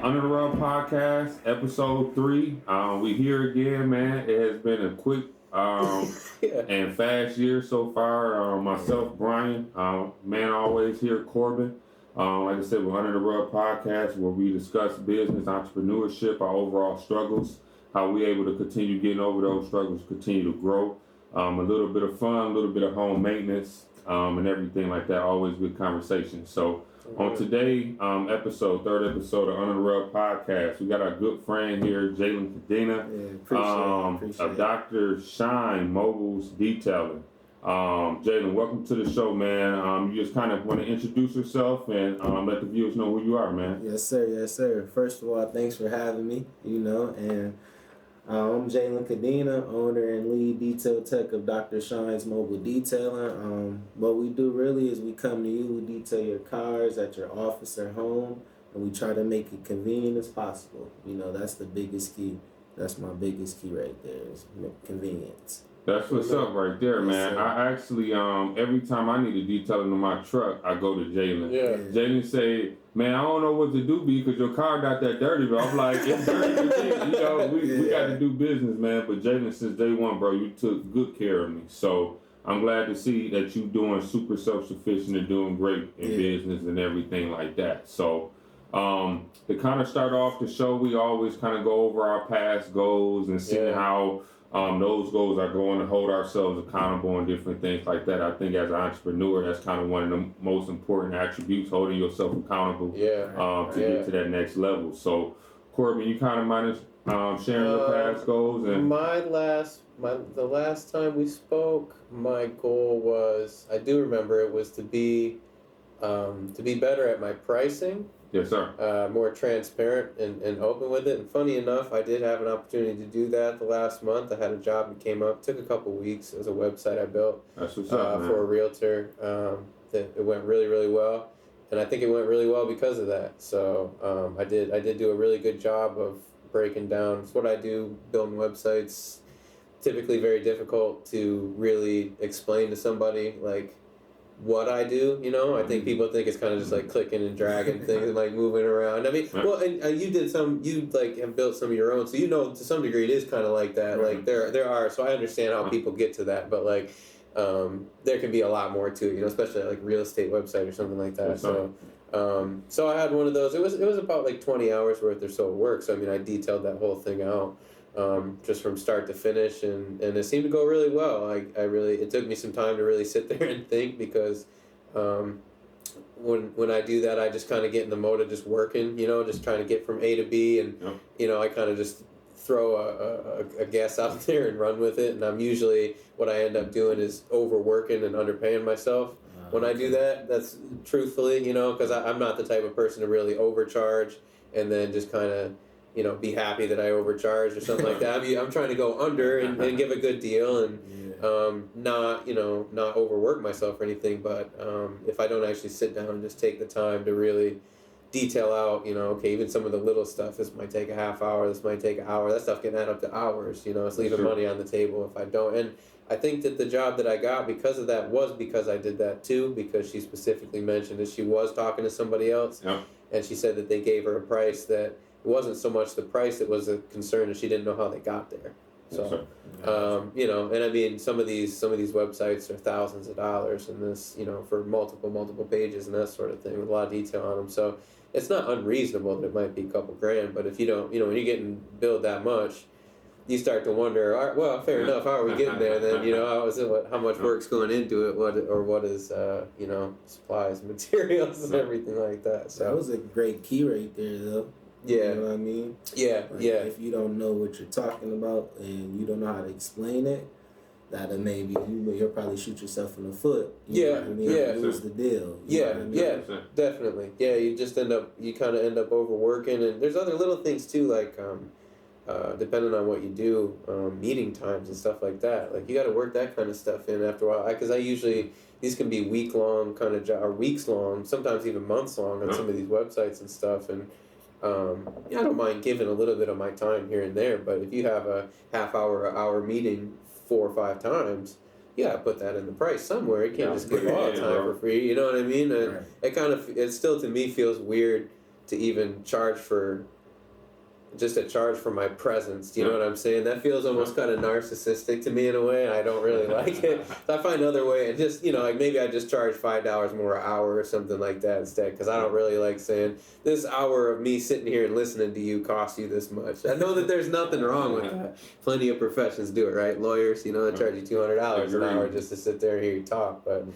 Under the Rug Podcast, episode 3. We here again, man. It has been a quick and fast year so far. Myself, Brian, man always here, Corbin. Like I said, we're Under the Rug Podcast, where we discuss business, entrepreneurship, our overall struggles, how we able to continue getting over those struggles, continue to grow. A little bit of fun, a little bit of home maintenance, and everything like that. Always good conversation. So on today third episode of Under the Rug Podcast, we got our good friend here, Jalen Cadena of Dr. Shine Mobiles Detailing. Jalen, welcome to the show, man. You just kind of want to introduce yourself and let the viewers know who you are, man. Yes, sir. Yes, sir. First of all, thanks for having me, and I'm Jalen Cadena, owner and lead detail tech of Dr. Shine's Mobile Detailing. What we do really is we come to you, we detail your cars at your office or home, and we try to make it convenient as possible. That's the biggest key. That's my biggest key right there, is convenience. That's what's up right there, man. Yes, I actually, every time I need a detailing on my truck, I go to Jalen. Yeah. Jalen say, man, I don't know what to do because your car got that dirty, but I'm like, it's dirty. We got to do business, man. But Jalen, since day one, bro, you took good care of me. So I'm glad to see that you doing super self-sufficient and doing great in business and everything like that. So to kind of start off the show, we always kind of go over our past goals and see how those goals are going to hold ourselves accountable and different things like that. I think as an entrepreneur, that's kind of one of the most important attributes, holding yourself accountable to get to that next level. So, Corbin, you kind of mind sharing your past goals? And the last time we spoke, my goal was, I do remember it was to be better at my pricing. Yes, sir. More transparent and open with it. And funny enough, I did have an opportunity to do that the last month. I had a job that came up. Took a couple weeks. It was a website I built for a realtor. That it went really, really well. And I think it went really well because of that. So I did do a really good job of breaking down. It's what I do, building websites. Typically very difficult to really explain to somebody, like, what I do, I think people think it's kind of just like clicking and dragging things and like moving around. I mean, well, and you like have built some of your own, so to some degree it is kind of like that. Like there are, so I understand how people get to that, but like there can be a lot more to it, especially like real estate website or something like that. So I had one of those. It was about like 20 hours worth or so of work. So I mean, I detailed that whole thing out. Just from start to finish, and it seemed to go really well. It took me some time to really sit there and think, because when I do that, I just kind of get in the mode of just working, just trying to get from A to B, and I kind of just throw a guess out there and run with it. And I'm usually, what I end up doing is overworking and underpaying myself. When I do that, that's truthfully, because I'm not the type of person to really overcharge and then just kind of be happy that I overcharged or something like that. I mean, I'm trying to go under and give a good deal and not overwork myself or anything. But if I don't actually sit down and just take the time to really detail out, even some of the little stuff, this might take a half hour, this might take an hour, that stuff can add up to hours, it's leaving money on the table if I don't. And I think that the job that I got because of that was because I did that too, because she specifically mentioned that she was talking to somebody else, and she said that they gave her a price that, it wasn't so much the price that was a concern, and she didn't know how they got there. So, and I mean, some of these websites are thousands of dollars, and this, for multiple pages and that sort of thing with a lot of detail on them. So it's not unreasonable that it might be a couple grand, but if you don't, when you're getting billed that much, you start to wonder, all right, well, fair enough, how are we getting there? Then, how much work's going into it? What is, supplies, materials, and everything like that. So that was a great key right there, though. Yeah. You know what I mean? Yeah, If you don't know what you're talking about and you don't know how to explain it, that'll maybe you'll probably shoot yourself in the foot. You know what I mean? Lose the deal. You know what I mean? Definitely. Yeah, you kind of end up overworking, and there's other little things too, like depending on what you do, meeting times and stuff like that. Like you got to work that kind of stuff in after a while. Because I usually, these can be week-long kind of or weeks long, sometimes even months long on some of these websites and stuff, and I don't mind giving a little bit of my time here and there, but if you have a half hour or hour meeting 4 or 5 times, you gotta put that in the price somewhere. You can't just give all the time for free. You know what I mean? It still to me feels weird to even charge for just a charge for my presence. Do you know what I'm saying? That feels almost kind of narcissistic to me in a way. I don't really like it. So I find another way, and just, like maybe I just charge $5 more an hour or something like that instead, because I don't really like saying this hour of me sitting here and listening to you costs you this much. I know that there's nothing wrong with that. Plenty of professions do it, right? Lawyers, they charge you $200 an hour just to sit there and hear you talk, but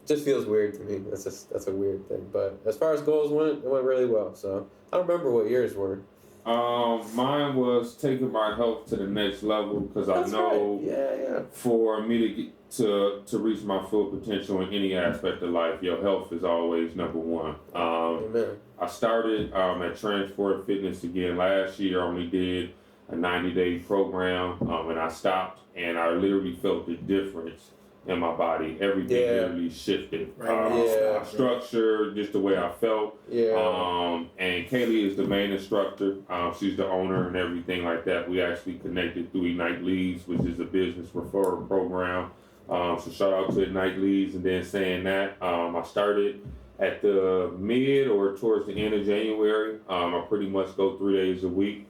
just feels weird to me. That's a weird thing. But as far as goals went, it went really well. So I don't remember what yours were. Mine was taking my health to the next level, because I know for me to get to reach my full potential in any aspect of life, your health is always number one. Amen. I started at Transport Fitness again last year. I only did a 90-day program, and I stopped, and I literally felt the difference in my body. Everything literally shifted. My structure, just the way I felt. And Kaylee is the main instructor. She's the owner and everything like that. We actually connected through Ignite Leads, which is a business referral program. So shout out to Ignite Leads. And then saying that, I started at the mid or towards the end of January. I pretty much go 3 days a week.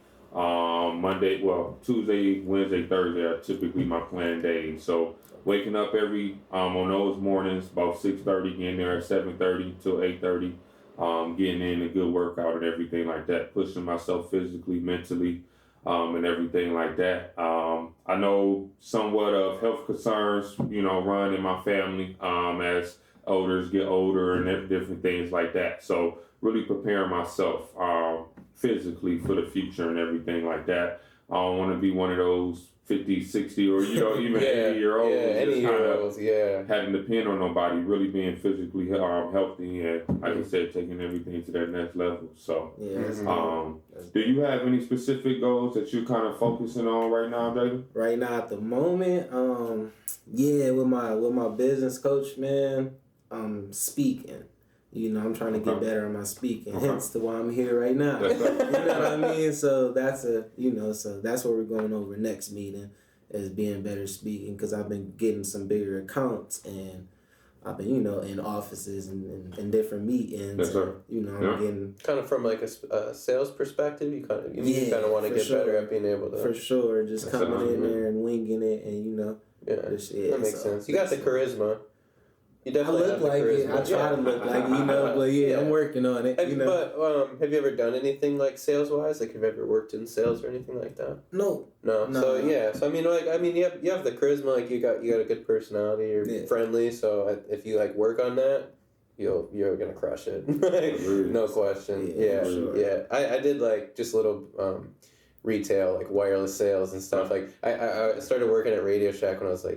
Tuesday, Wednesday, Thursday are typically my planned days. So waking up on those mornings about 6:30, getting there at 7:30 till 8:30, getting in a good workout and everything like that, pushing myself physically, mentally, and everything like that. I know somewhat of health concerns, run in my family as elders get older and different things like that. So really preparing myself physically for the future and everything like that. I don't want to be one of those 50, 60, or even 80-year-olds having to depend on nobody, really being physically healthy and, like I said, taking everything to that next level. So, do you have any specific goals that you're kind of focusing on right now, David? Right now, at the moment, with my business coach, man, speaking. I'm trying to get better at my speaking, hence to why I'm here right now. You know what I mean? So that's so that's what we're going over next meeting, is being better speaking, because I've been getting some bigger accounts, and I've been, in offices and different meetings. Yes, sir. And, I'm getting... Kind of from like a sales perspective, you kind of want to get better at being able to... For sure, just coming in there and winging it, and, that makes sense. You got the charisma. You definitely I look like it. I try to look like it, but I'm working on it. But have you ever done anything like sales wise? Like, have you ever worked in sales or anything like that? No. So you have the charisma. Like you got a good personality. You're friendly. So if you work on that, you're gonna crush it. No question. Yeah. I did just little retail, wireless sales and stuff. I started working at Radio Shack when I was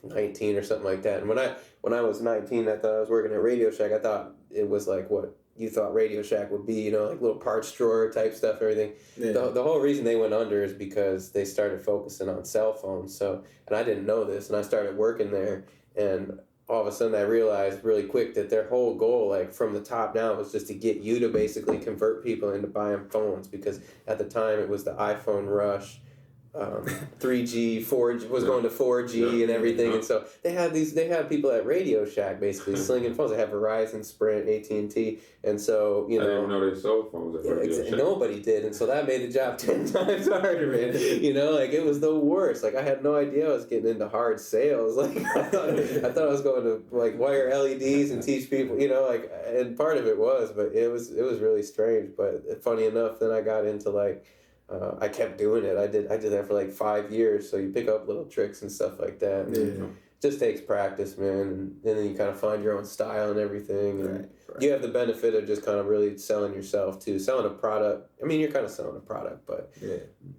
19 or something like that. And when I was 19, I thought I was working at Radio Shack. I thought it was what you thought Radio Shack would be, little parts drawer type stuff, everything. Yeah. The whole reason they went under is because they started focusing on cell phones. So, and I didn't know this, and I started working there, and all of a sudden I realized really quick that their whole goal, from the top down, was just to get you to basically convert people into buying phones, because at the time it was the iPhone rush. 3G, 4G was going to 4G and everything, and so they have people at Radio Shack basically slinging phones. They have Verizon, Sprint, AT&T, and so I didn't even know they sold phones at Radio Shack. Nobody did, and so that made the job 10 times harder, man. It was the worst. I had no idea I was getting into hard sales. I thought I was going to wire LEDs and teach people, and part of it was, but it was really strange. But funny enough, then I got into I kept doing it. I did that for 5 years. So you pick up little tricks and stuff like that. And it just takes practice, man. And then you kind of find your own style and everything. And you have the benefit of just kind of really selling yourself too. Selling a product. I mean, you're kind of selling a product, but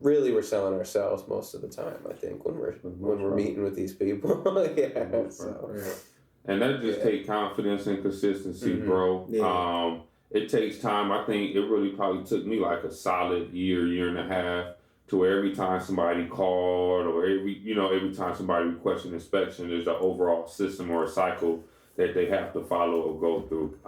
really we're selling ourselves most of the time. I think when we're meeting with these people. And that just takes confidence and consistency, bro. Yeah. It takes time. I think it really probably took me a solid year and a half, to where every time somebody called, or every time somebody requested an inspection, there's an overall system or a cycle that they have to follow or go through.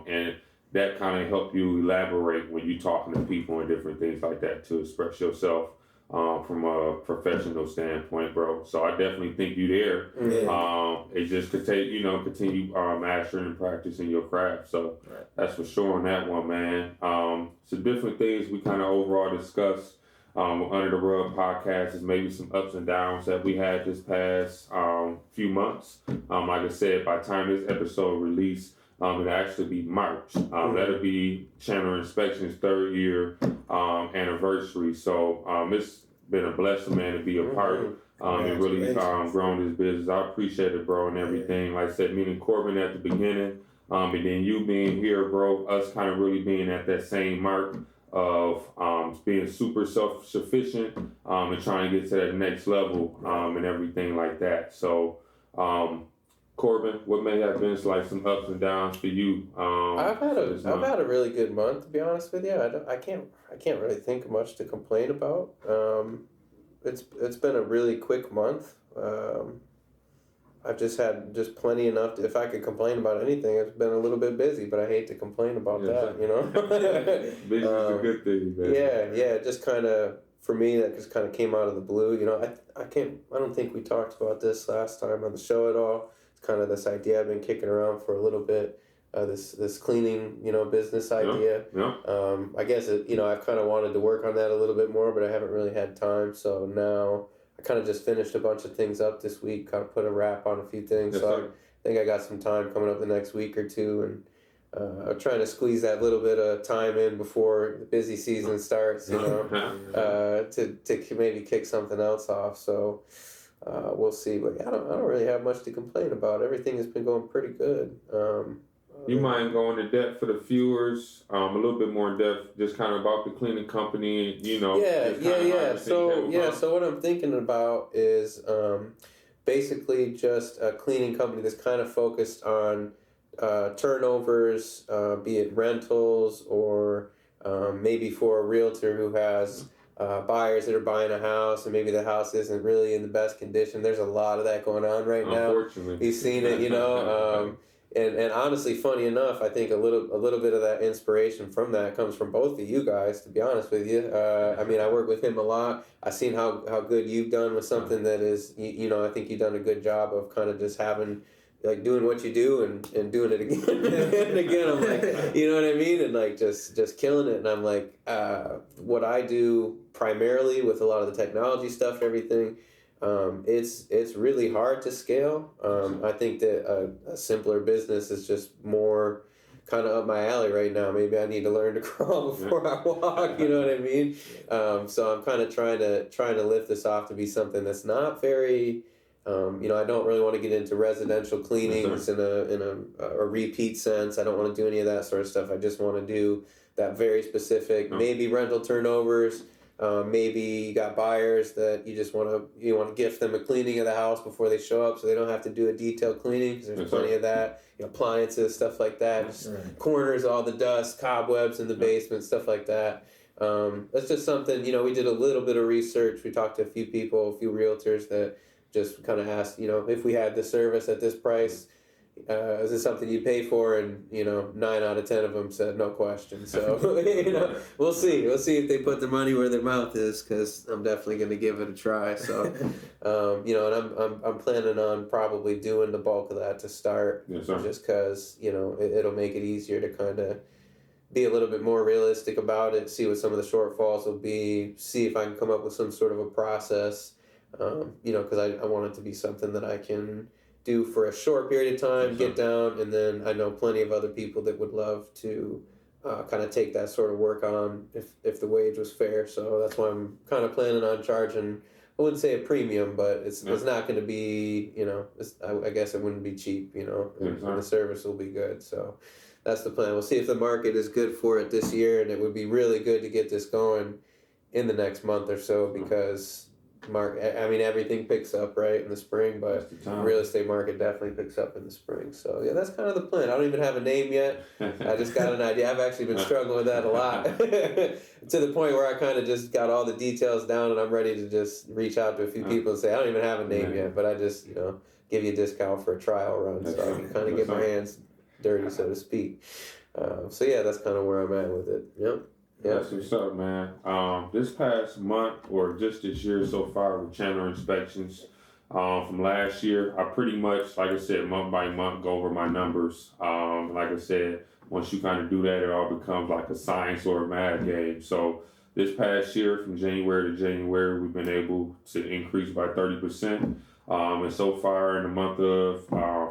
And that kind of help you elaborate when you're talking to people and different things like that, to express yourself from a professional standpoint, bro. So I definitely think you there. It just could take, continue mastering and practicing your craft. So that's for sure on that one, man. So different things we kind of overall discussed Under the Rug podcast is maybe some ups and downs that we had this past few months. Like I said, by the time this episode released, it'll actually be March. That'll be Channel Inspection's 3rd year anniversary. So it's been a blessing, man, to be a part and really grown this business. I appreciate it, bro, and everything. Like I said, meeting Corbin at the beginning, and then you being here, bro, us kind of really being at that same mark of being super self-sufficient and trying to get to that next level and everything like that. So, Corbin, what may have been like some ups and downs for you? I've had a really good month, to be honest with you. I can't really think of much to complain about. It's been a really quick month. I've just had plenty enough. If I could complain about anything, it's been a little bit busy, but I hate to complain about that. Busy is a good thing, man. Yeah. Just kind of for me, that just kind of came out of the blue. I don't think we talked about this last time on the show at all. Kind of this idea I've been kicking around for a little bit, this cleaning, business idea. I guess I've kind of wanted to work on that a little bit more, but I haven't really had time. So now I kind of just finished a bunch of things up this week, kind of put a wrap on a few things. Yes, so sir. I think I got some time coming up the next week or two, and I'm trying to squeeze that little bit of time in before the busy season starts, to maybe kick something else off. So. We'll see, but I don't really have much to complain about. Everything has been going pretty good. You mind going in depth for the viewers, a little bit more in depth, just kind of about the cleaning company, Yeah. So what I'm thinking about is basically just a cleaning company that's kind of focused on turnovers, be it rentals or maybe for a realtor who has buyers that are buying a house and maybe the house isn't really in the best condition. There's a lot of that going on right now. Unfortunately. You've seen it, and honestly, funny enough, I think a little bit of that inspiration from that comes from both of you guys, to be honest with you. I work with him a lot. I've seen how good you've done with something that is, I think you've done a good job of kind of just having, like, doing what you do and doing it again and again. I'm like, you know what I mean? And like just killing it. And I'm like, what I do primarily with a lot of the technology stuff, everything, it's really hard to scale. I think that a simpler business is just more kind of up my alley right now. Maybe I need to learn to crawl before I walk. You know what I mean? So I'm kind of trying to lift this off to be something that's not very. I don't really want to get into residential cleanings in a repeat sense. I don't want to do any of that sort of stuff. I just want to do that very specific, maybe rental turnovers. Maybe you got buyers that you want to gift them a cleaning of the house before they show up, so they don't have to do a detailed cleaning because there's plenty of that. Appliances, stuff like that. Corners, all the dust, cobwebs in the basement, stuff like that. That's just something. We did a little bit of research. We talked to a few people, a few realtors that just kind of asked, if we had this service at this price, is this something you pay for? And 9 out of 10 of them said no question. So we'll see if they put their money where their mouth is, because I'm definitely going to give it a try. So and I'm planning on probably doing the bulk of that to start, just because it'll make it easier to kind of be a little bit more realistic about it, see what some of the shortfalls will be, see if I can come up with some sort of a process, because I want it to be something that I can do for a short period of time, get down, and then I know plenty of other people that would love to kind of take that sort of work on if the wage was fair. So that's why I'm kind of planning on charging, I wouldn't say a premium, but it's not going to be, I guess it wouldn't be cheap, and the service will be good. So that's the plan. We'll see if the market is good for it this year, and it would be really good to get this going in the next month or so, because everything picks up right in the spring, but the real estate market definitely picks up in the spring. So yeah, that's kind of the plan. I don't even have a name yet. I just got an idea. I've actually been struggling with that a lot to the point where I kind of just got all the details down, and I'm ready to just reach out to a few people and say, I don't even have a name yet, but I just give you a discount for a trial run, so I can kind of get my hands dirty, so to speak. So yeah, that's kind of where I'm at with it. Yep. That's what's up, man. This past month or just this year so far with Chandler inspections, from last year, I pretty much, like I said, month by month, go over my numbers. Like I said, once you kind of do that, it all becomes like a science or a math game. So this past year, from January to January, we've been able to increase by 30%. And so far in the month of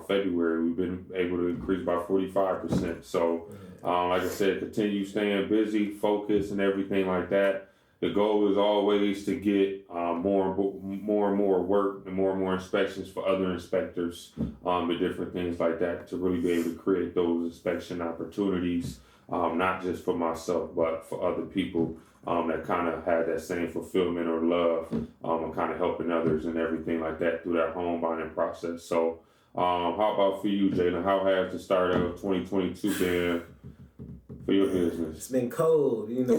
February, we've been able to increase by 45%. So, like I said, continue staying busy, focused, and everything like that. The goal is always to get more and more work and more inspections for other inspectors, and different things like that to really be able to create those inspection opportunities, not just for myself, but for other people that kind of had that same fulfillment or love, and kind of helping others and everything like that through that home buying process. So, how about for you, Jalen? How has the start of 2022 been for your business? It's been cold, you know.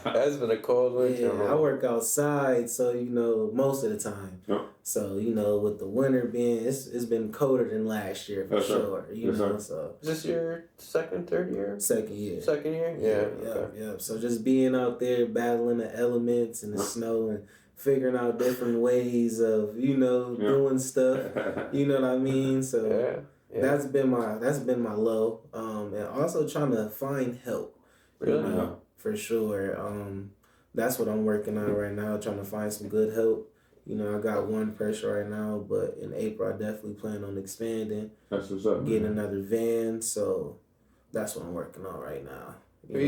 That's been a cold winter. Yeah, I work outside, so you know, most of the time. Yep. So you know, with the winter being, it's been colder than last year for sure. You know, so. Is this your third year? Second year. Second year? Yeah. Yeah. So just being out there battling the elements and the snow and figuring out different ways of doing stuff. You know what I mean? So. Yeah. That's been my low, and also trying to find help. Really? You know, for sure. That's what I'm working on right now, trying to find some good help. You know, I got one person right now, but in April I definitely plan on expanding. That's what's up. Getting another van, so that's what I'm working on right now. Have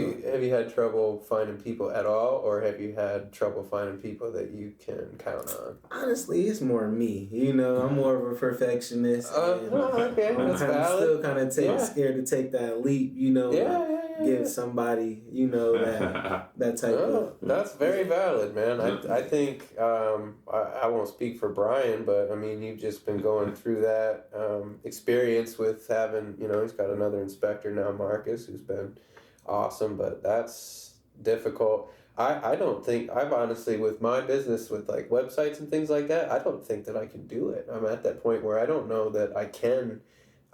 you had trouble finding people at all, or have you had trouble finding people that you can count on? Honestly, it's more me. You know, I'm more of a perfectionist. Okay, I'm that's valid. still kind of scared to take that leap. You know, give somebody, that type of. That's very valid, man. I think I won't speak for Brian, but I mean, you've just been going through that experience with having, he's got another inspector now, Marcus, who's been awesome, but that's difficult. I don't think, I've honestly, with my business with like websites and things like that, I don't think that I can do it. I'm at that point where I don't know that I can.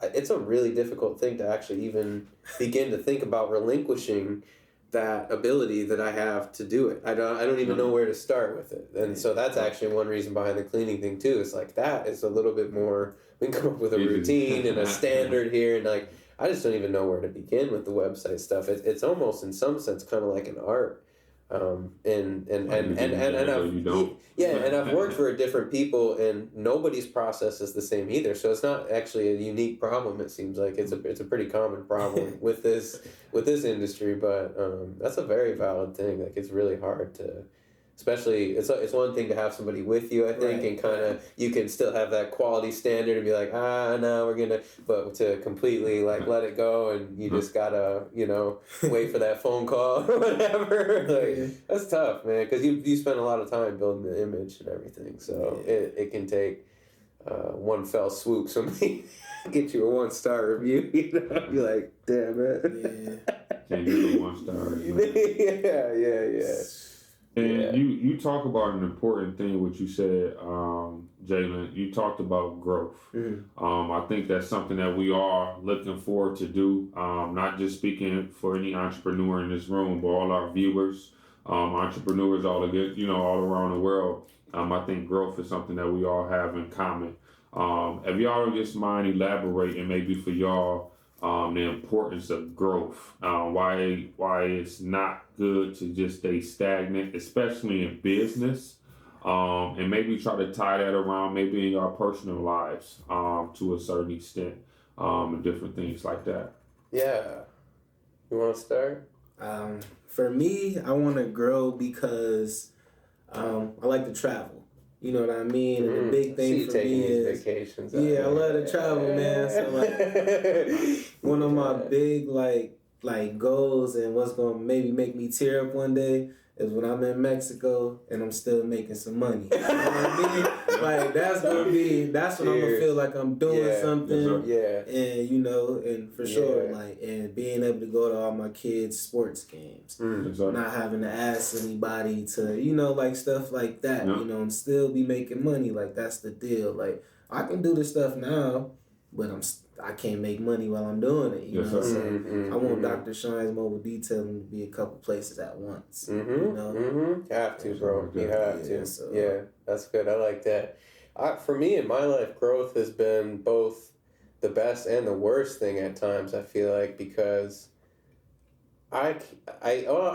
It's a really difficult thing to actually even begin to think about relinquishing that ability that I have to do it. I don't even know where to start with it. And so that's actually one reason behind the cleaning thing too. It's like that is a little bit more, we can come up with a routine and a standard here, and like I just don't even know where to begin with the website stuff. It's almost in some sense kind of like an art. And I've worked for different people, and nobody's process is the same either. So it's not actually a unique problem. It seems like it's a pretty common problem with this industry. But that's a very valid thing. Like it's really hard to. Especially, it's one thing to have somebody with you, I think, and kind of you can still have that quality standard and be like, no, we're gonna, but to completely like let it go and you just gotta, wait for that phone call or whatever. Like that's tough, man, because you spend a lot of time building the image and everything, so it can take one fell swoop. Somebody get you a 1-star review, you're like, damn it. Can you get a 1-star review? Yeah. And you talk about an important thing, what you said, Jalen. You talked about growth. Mm-hmm. I think that's something that we are looking forward to do. Not just speaking for any entrepreneur in this room, but all our viewers, entrepreneurs all around the world. I think growth is something that we all have in common. If y'all just mind elaborating, maybe for y'all, the importance of growth, why it's not good to just stay stagnant, especially in business, and maybe try to tie that around maybe in your personal lives to a certain extent, and different things like that. Yeah. You want to start? For me, I want to grow because I like to travel. You know what I mean? And the big thing for me is vacations. I love to travel, man. So like one of my big like goals and what's gonna maybe make me tear up one day is when I'm in Mexico and I'm still making some money. You know what I mean? Like that's when I'm gonna feel like I'm doing something. Yeah. And and for sure, like, and being able to go to all my kids' sports games, not having to ask anybody to, like stuff like that, and still be making money. Like that's the deal. Like I can do this stuff now, but I can't make money while I'm doing it. You Yes, know, sir. so I want Dr. Shine's Mobile Detailing to be a couple places at once. You know, Have to, bro. You have to. So, Yeah, that's good. I like that. For me in my life, growth has been both the best and the worst thing at times. I feel like because I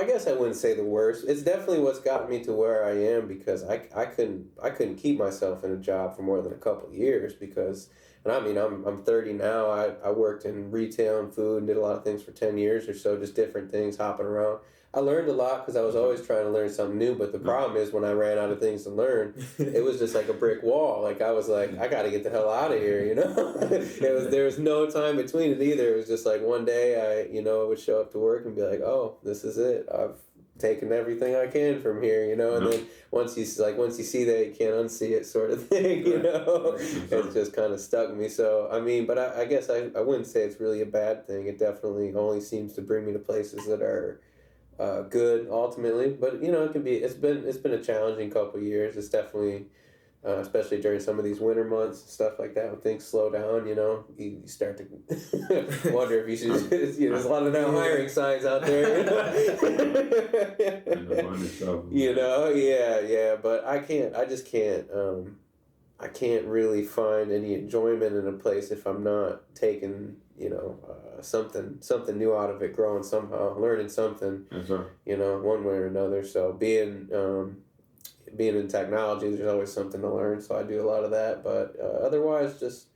guess I wouldn't say the worst. It's definitely what's got me to where I am because I couldn't keep myself in a job for more than a couple of years because, and I mean I'm 30 now. I worked in retail and food and did a lot of things for 10 years or so, just different things, hopping around. I learned a lot because I was always trying to learn something new. But the problem is when I ran out of things to learn, it was just like a brick wall. Like I was like, I got to get the hell out of here, you know. There was no time between it either. It was just like one day I would show up to work and be like, oh, this is it. I've taken everything I can from here, you know. And then once you see that, you can't unsee it, sort of thing, you know. It's just kind of stuck me. So I mean, but I guess I wouldn't say it's really a bad thing. It definitely only seems to bring me to places that are good ultimately, but it can be. It's been a challenging couple of years. It's definitely, especially during some of these winter months and stuff like that, when things slow down. You start to wonder if you should. There's a lot of no hiring signs out there. Yeah. But I just can't. I can't really find any enjoyment in a place if I'm not taking something new out of it, growing somehow, learning something, yes, sir. One way or another. So being in technology, there's always something to learn. So I do a lot of that, but otherwise, just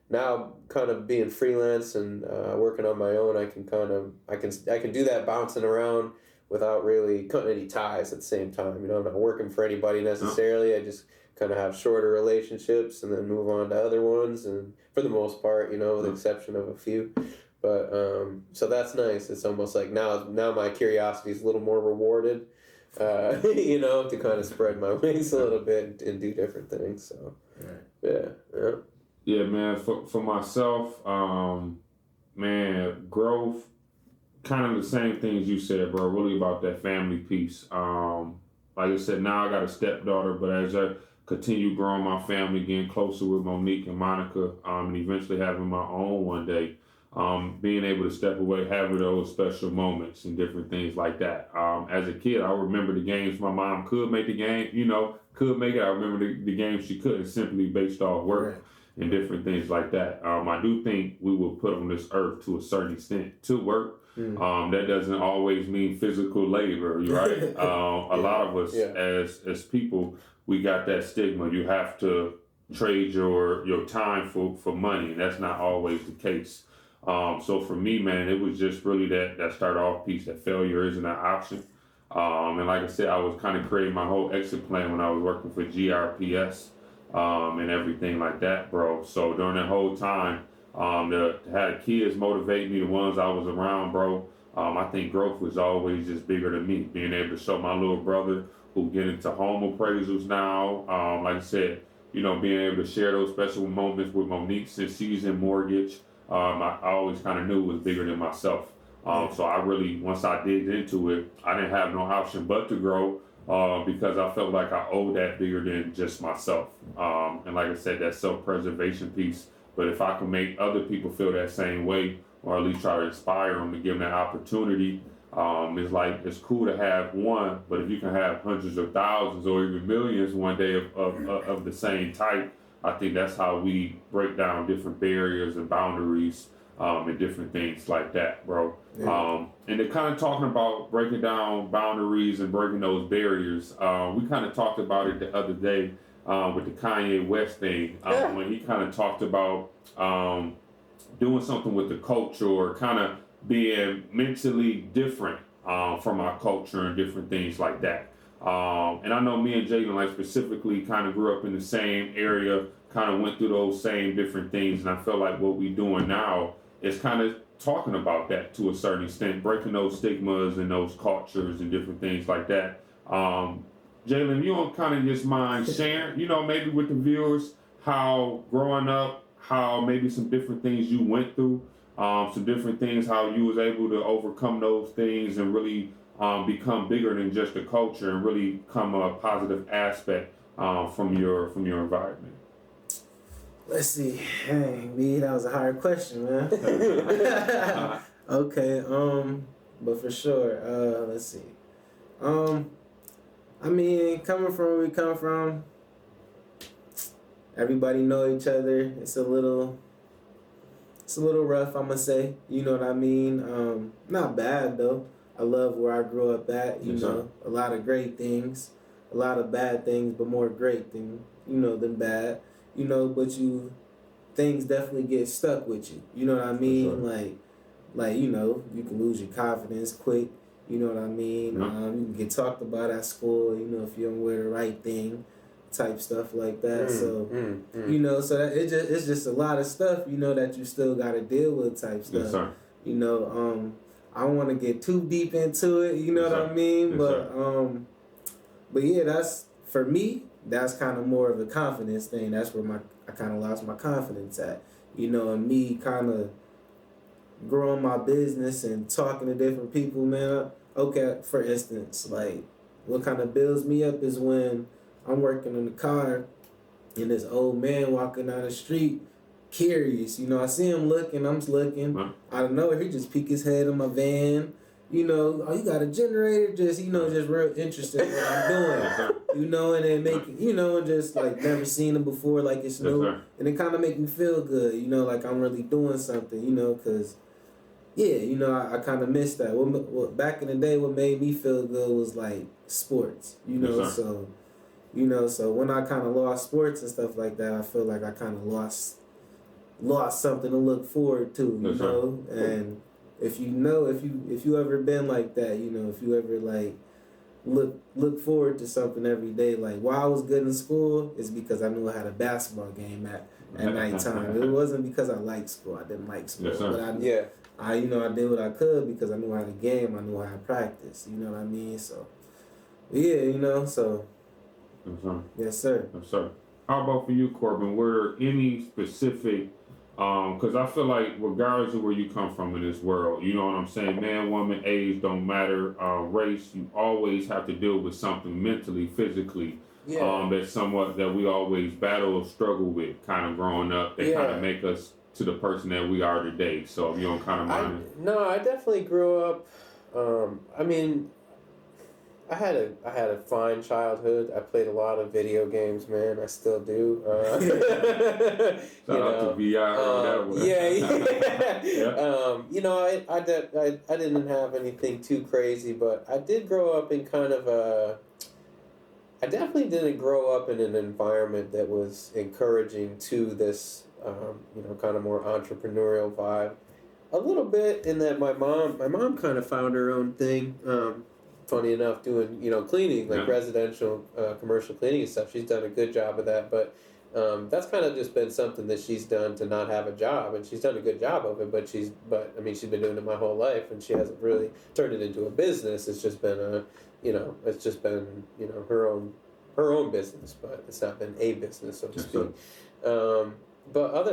now kind of being freelance and working on my own, I can do that bouncing around without really cutting any ties at the same time. I'm not working for anybody necessarily. I just kind of have shorter relationships and then move on to other ones, and for the most part, with the exception of a few. But so that's nice. It's almost like now my curiosity is a little more rewarded, to kind of spread my wings a little bit and do different things. So yeah, man. For myself, man, growth, kind of the same things you said, bro. Really about that family piece. Like I said, now I got a stepdaughter, but as I continue growing my family, getting closer with Monique and Monica, and eventually having my own one day, being able to step away, having those special moments and different things like that. As a kid, I remember the games my mom could make the game, could make it. I remember the games she couldn't, simply based off work and different things like that. I do think we were put on this earth to a certain extent to work. That doesn't always mean physical labor, right? A lot of us as people, we got that stigma. You have to trade your time for money, and that's not always the case. So for me, man, it was just really that start off piece, that failure isn't an option. And like I said, I was kind of creating my whole exit plan when I was working for GRPS and everything like that, bro. So during that whole time, to have kids motivate me, the ones I was around, bro, I think growth was always just bigger than me. Being able to show my little brother who get into home appraisals now, like I said, being able to share those special moments with Monique since she's in mortgage, I always kind of knew it was bigger than myself. So I really, once I digged into it, I didn't have no option but to grow because I felt like I owed that bigger than just myself. And like I said, that self-preservation piece. But if I can make other people feel that same way, or at least try to inspire them to give them that opportunity, it's cool to have one, but if you can have hundreds of thousands or even millions one day of the same type, I think that's how we break down different barriers and boundaries and different things like that, bro. Yeah. And they're kind of talking about breaking down boundaries and breaking those barriers. We kind of talked about it the other day with the Kanye West thing, when he kind of talked about doing something with the culture, or kind of being mentally different from our culture and different things like that. And I know me and Jalen, like specifically, kind of grew up in the same area, kind of went through those same different things, and I feel like what we're doing now is kind of talking about that to a certain extent, breaking those stigmas and those cultures and different things like that. Jalen, you don't kind of just mind sharing, maybe with the viewers, how growing up, how maybe some different things you went through, some different things, how you was able to overcome those things and really become bigger than just the culture and really become a positive aspect from your environment. Let's see. Dang, B, that was a hard question, man. Okay, but for sure, let's see. I mean, coming from where we come from, everybody know each other. It's a little rough, I'ma say. You know what I mean? Not bad though. I love where I grew up at. You know, a lot of great things, a lot of bad things, but more great than than bad. You know, but things definitely get stuck with you. You know what I mean? Like you can lose your confidence quick. You know what I mean? You can get talked about at school. You know, if you don't wear the right thing, type stuff like that. So so that it's just a lot of stuff. That you still got to deal with type stuff. Yes, sir. I don't want to get too deep into it. You know what I mean? Yes, but yeah, that's for me. That's kind of more of a confidence thing. That's where I kind of lost my confidence at. And me kind of growing my business and talking to different people, man. Okay, for instance, like what kind of builds me up is when I'm working in the car and this old man walking down the street, curious. I see him looking, I'm looking. Out of nowhere, he just peek his head in my van. Oh, you got a generator? Just real interested in what I'm doing. And then make just like never seen him before, like it's new. And it kind of make me feel good, like I'm really doing something, because I kind of missed that. What back in the day, what made me feel good was like sports, so when I kind of lost sports and stuff like that, I feel like I kind of lost something to look forward to, and if you ever been like that, if you ever like look forward to something every day, like why I was good in school is because I knew I had a basketball game at nighttime. It wasn't because I liked school. I didn't like school, but I did what I could because I knew I had a game. I knew I had practice. You know what I mean? So so. Yes, sir. Yes, sir. How about for you, Corbin? Were there any specific, because I feel like regardless of where you come from in this world, you know what I'm saying, man, woman, age don't matter, race, you always have to deal with something mentally, physically, that's somewhat that we always battle or struggle with kind of growing up. They kind of make us to the person that we are today. So if you don't kind of mind it. No, I definitely grew up, I mean, I had a fine childhood. I played a lot of video games, man. I still do. Shout out to VI on that one. I didn't have anything too crazy, but I did grow up in kind of I definitely didn't grow up in an environment that was encouraging to this, kind of more entrepreneurial vibe. A little bit in that my mom kind of found her own thing. Funny enough, doing cleaning, like residential, commercial cleaning and stuff. She's done a good job of that, but that's kind of just been something that she's done to not have a job, and she's done a good job of it. But she's been doing it my whole life, and she hasn't really turned it into a business. It's just been her own business, but it's not been a business, so to speak. But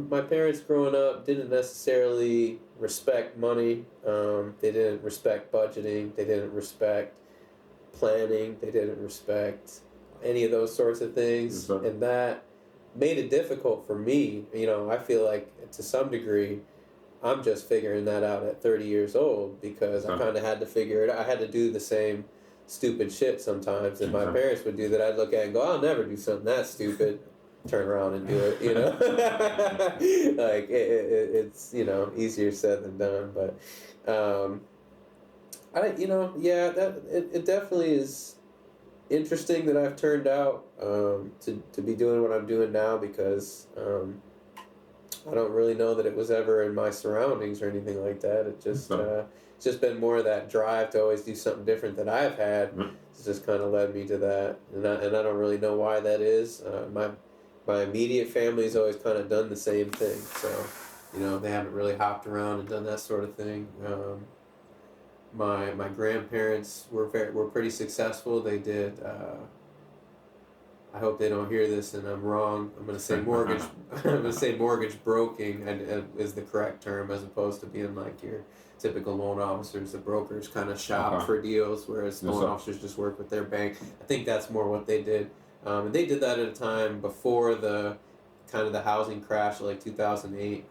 my parents growing up didn't necessarily respect money. They didn't respect budgeting. They didn't respect planning. They didn't respect any of those sorts of things. And that made it difficult for me. I feel like to some degree, I'm just figuring that out at 30 years old because I kind of had to figure it out. I had to do the same stupid shit sometimes, and my parents would do that. I'd look at it and go, I'll never do something that stupid. Turn around and do it, like it's easier said than done, but it definitely is interesting that I've turned out to be doing what I'm doing now because I don't really know that it was ever in my surroundings or anything like that. It just it's just been more of that drive to always do something different that I've had. It's just kind of led me to that, and I don't really know why that is. My immediate family's always kind of done the same thing, so they haven't really hopped around and done that sort of thing. My grandparents were pretty successful. They did. I hope they don't hear this and I'm wrong. I'm gonna say mortgage. I'm gonna say mortgage broking is the correct term as opposed to being like your typical loan officers. The brokers kind of shop for deals, whereas loan officers just work with their bank. I think that's more what they did. And they did that at a time before the kind of the housing crash of like 2008.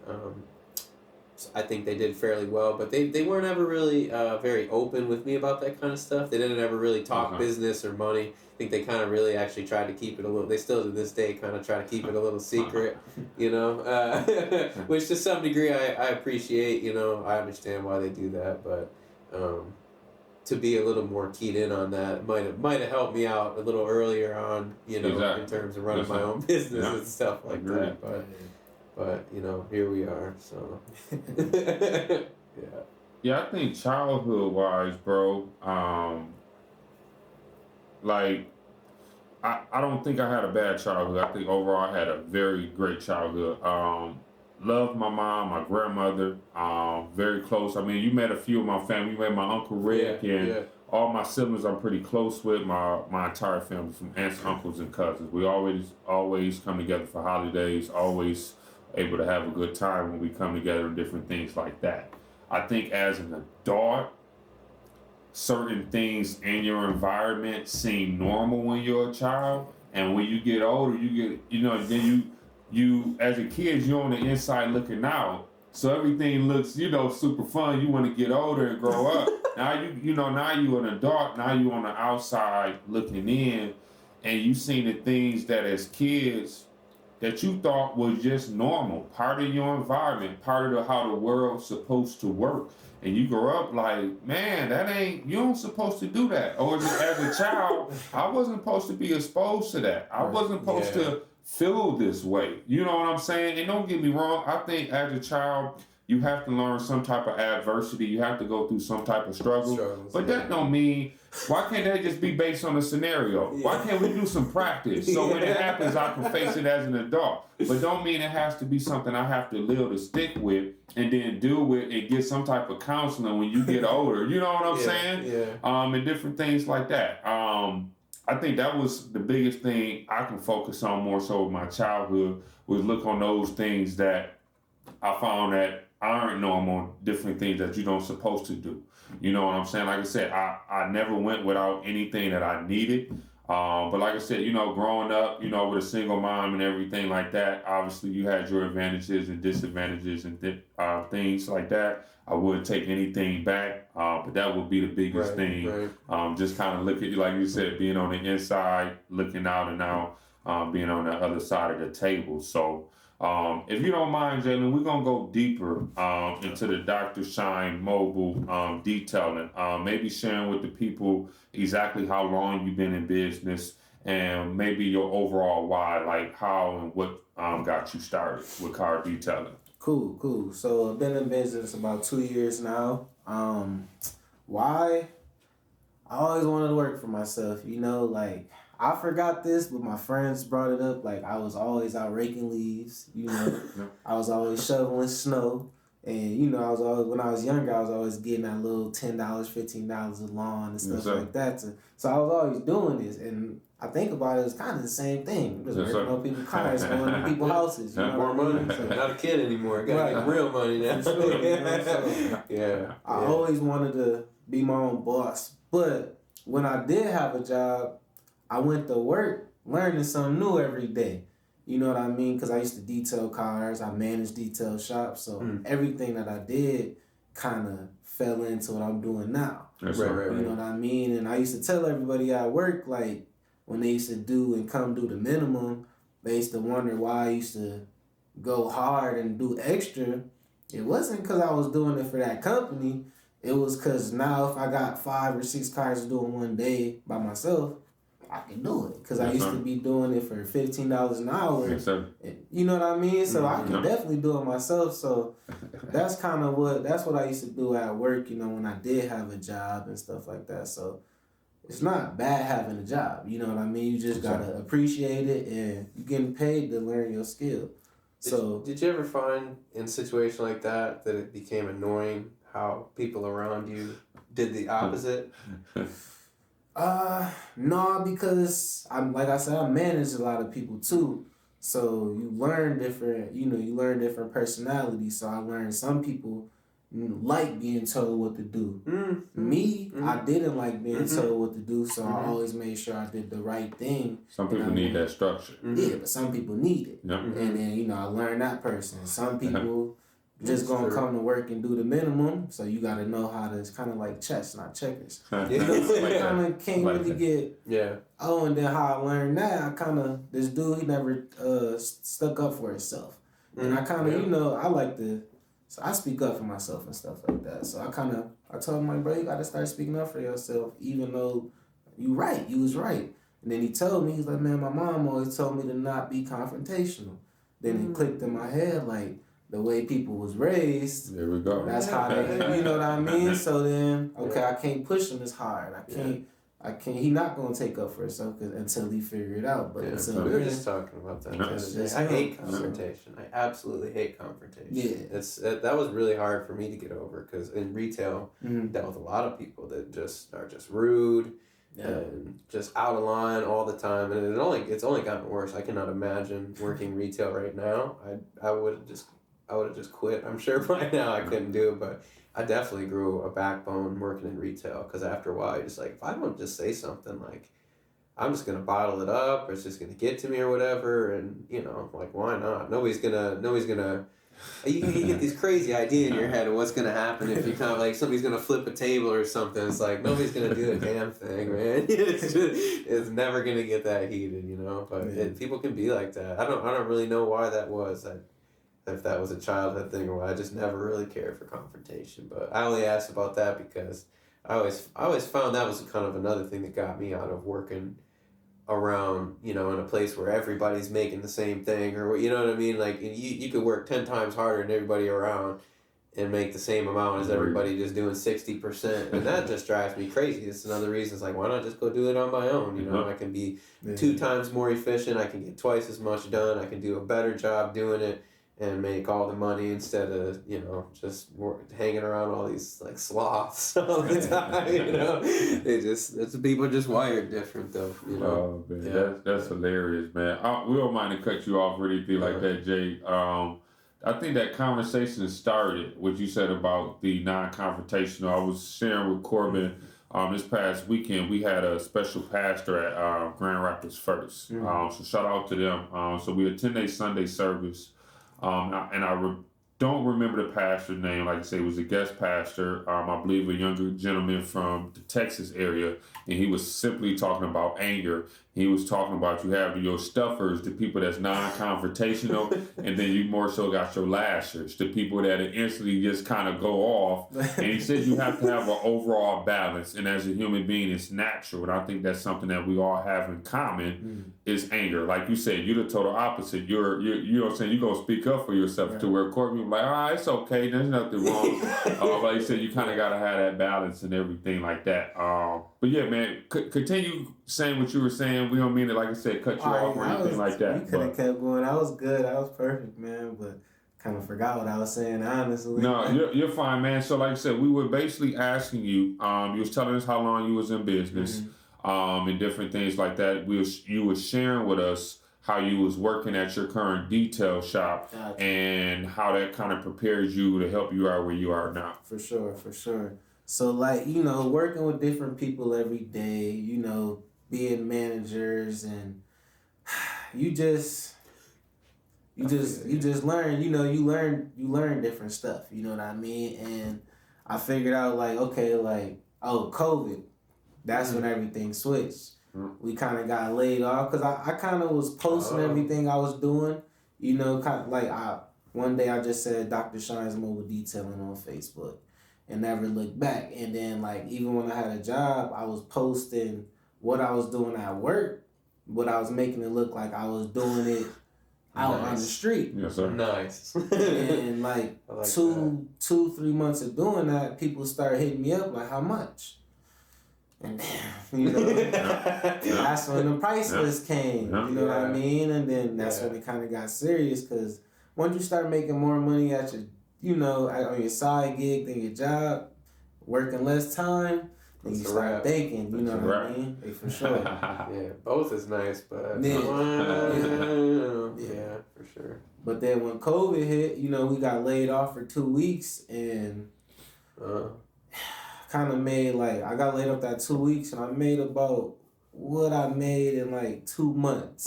So I think they did fairly well, but they weren't ever really very open with me about that kind of stuff. They didn't ever really talk business or money. I think they kind of really actually tried to keep it a little. They still to this day kind of try to keep it a little secret, you know, which to some degree I appreciate. You know, I understand why they do that, but to be a little more keyed in on that might have helped me out a little earlier on, you know, in terms of running my own business and stuff like that. But you know, here we are. So yeah, I think childhood wise, bro. Like I don't think I had a bad childhood. I think overall I had a very great childhood. Loved my mom, my grandmother, very close. I mean, you met a few of my family. You met my Uncle Rick and all my siblings I'm pretty close with. My entire family, from aunts, uncles, and cousins. We always come together for holidays, always able to have a good time when we come together and different things like that. I think as an adult, certain things in your environment seem normal when you're a child, and when you get older, then you as a kid, you're on the inside looking out, so everything looks super fun. You want to get older and grow up. Now now you're an adult. Now you're on the outside looking in, and you seen the things that as kids that you thought was just normal, part of your environment, part of how the world's supposed to work. And you grow up like, man, you don't supposed to do that. Or as a child, I wasn't supposed to be exposed to that. I wasn't supposed to feel this way. You know what I'm saying? And don't get me wrong, I think as a child, you have to learn some type of adversity. You have to go through some type of struggle. But that don't mean, why can't that just be based on a scenario? Why can't we do some practice? So when it happens, I can face it as an adult. But don't mean it has to be something I have to live to stick with and then deal with and get some type of counseling when you get older. You know what I'm saying? Yeah. And different things like that. I think that was the biggest thing I can focus on more so with my childhood, was look on those things that I found that aren't normal, different things that you don't supposed to do. You know what I'm saying? Like I said, I never went without anything that I needed. But like I said, growing up, with a single mom and everything like that, obviously you had your advantages and disadvantages and things like that. I wouldn't take anything back, but that would be the biggest thing. Right. Just kind of look at you, like you said, being on the inside, looking out and out, being on the other side of the table. So, if you don't mind, Jalen, we're going to go deeper into the Dr. Shine mobile detailing, maybe sharing with the people exactly how long you've been in business and maybe your overall why, like how and what got you started with car detailing. Cool. So I've been in business about 2 years now. Why? I always wanted to work for myself, like I forgot this, but my friends brought it up. Like I was always out raking leaves, I was always shoveling snow. And I was always, when I was younger, I was always getting that little $10, $15 a lawn and stuff like that. So I was always doing this, and I think about it, it's kind of the same thing. Just working on people's cars, going to people's houses. More money. So, not a kid anymore. Gotta get real money now. I always wanted to be my own boss, but when I did have a job, I went to work learning something new every day. You know what I mean? Because I used to detail cars. I managed detail shops. So everything that I did kind of fell into what I'm doing now. Right. You know what I mean? And I used to tell everybody at work, like, when they used to do and come do the minimum, they used to wonder why I used to go hard and do extra. It wasn't because I was doing it for that company. It was because now if I got 5 or 6 cars to do in one day by myself, I can do it. Because I used to be doing it for $15 an hour. Yes, sir. You know what I mean? So I can definitely do it myself. So that's what I used to do at work, when I did have a job and stuff like that. So it's not bad having a job. You know what I mean? You just got to appreciate it, and you're getting paid to learn your skill. Did you ever find in a situation like that it became annoying how people around you did the opposite? No, because like I said, I manage a lot of people too. So you learn different personalities. So I learned some people, like being told what to do. Mm-hmm. Me, I didn't like being told what to do, so I always made sure I did the right thing. Some people need that structure. Yeah, but some people need it. Yep. And then, I learned that person. Some people just gonna come to work and do the minimum, so you gotta know how to. It's kind of like chess, not checkers. You kind of can't really get. And then how I learned that, this dude, he never stuck up for himself, and I kind of I like to. So I speak up for myself and stuff like that. So I told him, like, bro, you gotta start speaking up for yourself, even though you was right. And then he told me, he's like, man, my mom always told me to not be confrontational. Then it clicked in my head, like, the way people was raised. There we go. That's how they, you know what I mean? So then, I can't push him as hard. I can't. He not gonna take up for himself until he figure it out. But we were just talking about that. I hate confrontation. I absolutely hate confrontation. Yeah, that was really hard for me to get over because in retail, dealt with a lot of people that just are just rude and just out of line all the time, and it's only gotten worse. I cannot imagine working retail right now. I would have just quit. I'm sure by now I couldn't do it, but I definitely grew a backbone working in retail because after a while, you're just like, if I don't just say something, like, I'm just going to bottle it up or it's just going to get to me or whatever. And, like, why not? Nobody's going to, you get this crazy idea in your head of what's going to happen if you kind of like somebody's going to flip a table or something. It's like, nobody's going to do a damn thing, man. It's never going to get that heated, but people can be like that. I don't really know why that was. If that was a childhood thing or what, I just never really cared for confrontation. But I only asked about that because I always found that was kind of another thing that got me out of working around, in a place where everybody's making the same thing or, you know what I mean? Like, you could work 10 times harder than everybody around and make the same amount as everybody just doing 60%. And that just drives me crazy. It's another reason. It's like, why not just go do it on my own? I can be 2 times more efficient. I can get twice as much done. I can do a better job doing it and make all the money instead of, just hanging around all these, like, sloths all the time, people are just wired different, though, Oh, man, yeah. That's hilarious, man. We don't mind to cut you off or anything like that, Jay. I think that conversation started, what you said about the non-confrontational. I was sharing with Corbin this past weekend. We had a special pastor at Grand Rapids First. So shout out to them. So we attend a Sunday service. I don't remember the pastor's name. Like I say, it was a guest pastor. I believe a younger gentleman from the Texas area, and he was simply talking about anger. He was talking about you have your stuffers, the people that's non-confrontational, and then you more so got your lashers, the people that instantly just kind of go off. And he said you have to have an overall balance, and as a human being, it's natural. And I think that's something that we all have in common is anger. Like you said, you're the total opposite. You're you know what I'm saying? You're going to speak up for yourself to where Courtney was like, all right, it's okay. There's nothing wrong. Like you said, you kind of got to have that balance and everything like that. But yeah, man, continue saying what you were saying. We don't mean to, like I said, cut you off or anything like that. You could have kept going. That was good. That was perfect, man. But kind of forgot what I was saying, honestly. No, you're fine, man. So like I said, we were basically asking you, you was telling us how long you was in business, and different things like that. You was sharing with us how you was working at your current detail shop and how that kind of prepares you to help you out where you are now. For sure. So, like, working with different people every day, being managers, and you just learn, you learn different stuff, you know what I mean? And I figured out, like, okay, like, COVID, that's when everything switched. We kind of got laid off because I kind of was posting everything I was doing, kind of like one day I just said Dr. Shine's Mobile Detailing on Facebook and never looked back. And then, like, even when I had a job, I was posting what I was doing at work, but I was making it look like I was doing it out on the street. Yes, sir. Nice. And like 3 months of doing that, people started hitting me up like, how much? And that's when the price list came. You know what I mean? And then that's when it kind of got serious because once you start making more money at your, on your side gig than your job, working less time, then you start thinking, you know what I mean? Hey, for sure. Yeah, both is nice, but yeah, for sure. But then when COVID hit, we got laid off for 2 weeks, and Kind of made like, I got laid up that 2 weeks and I made about what I made in like 2 months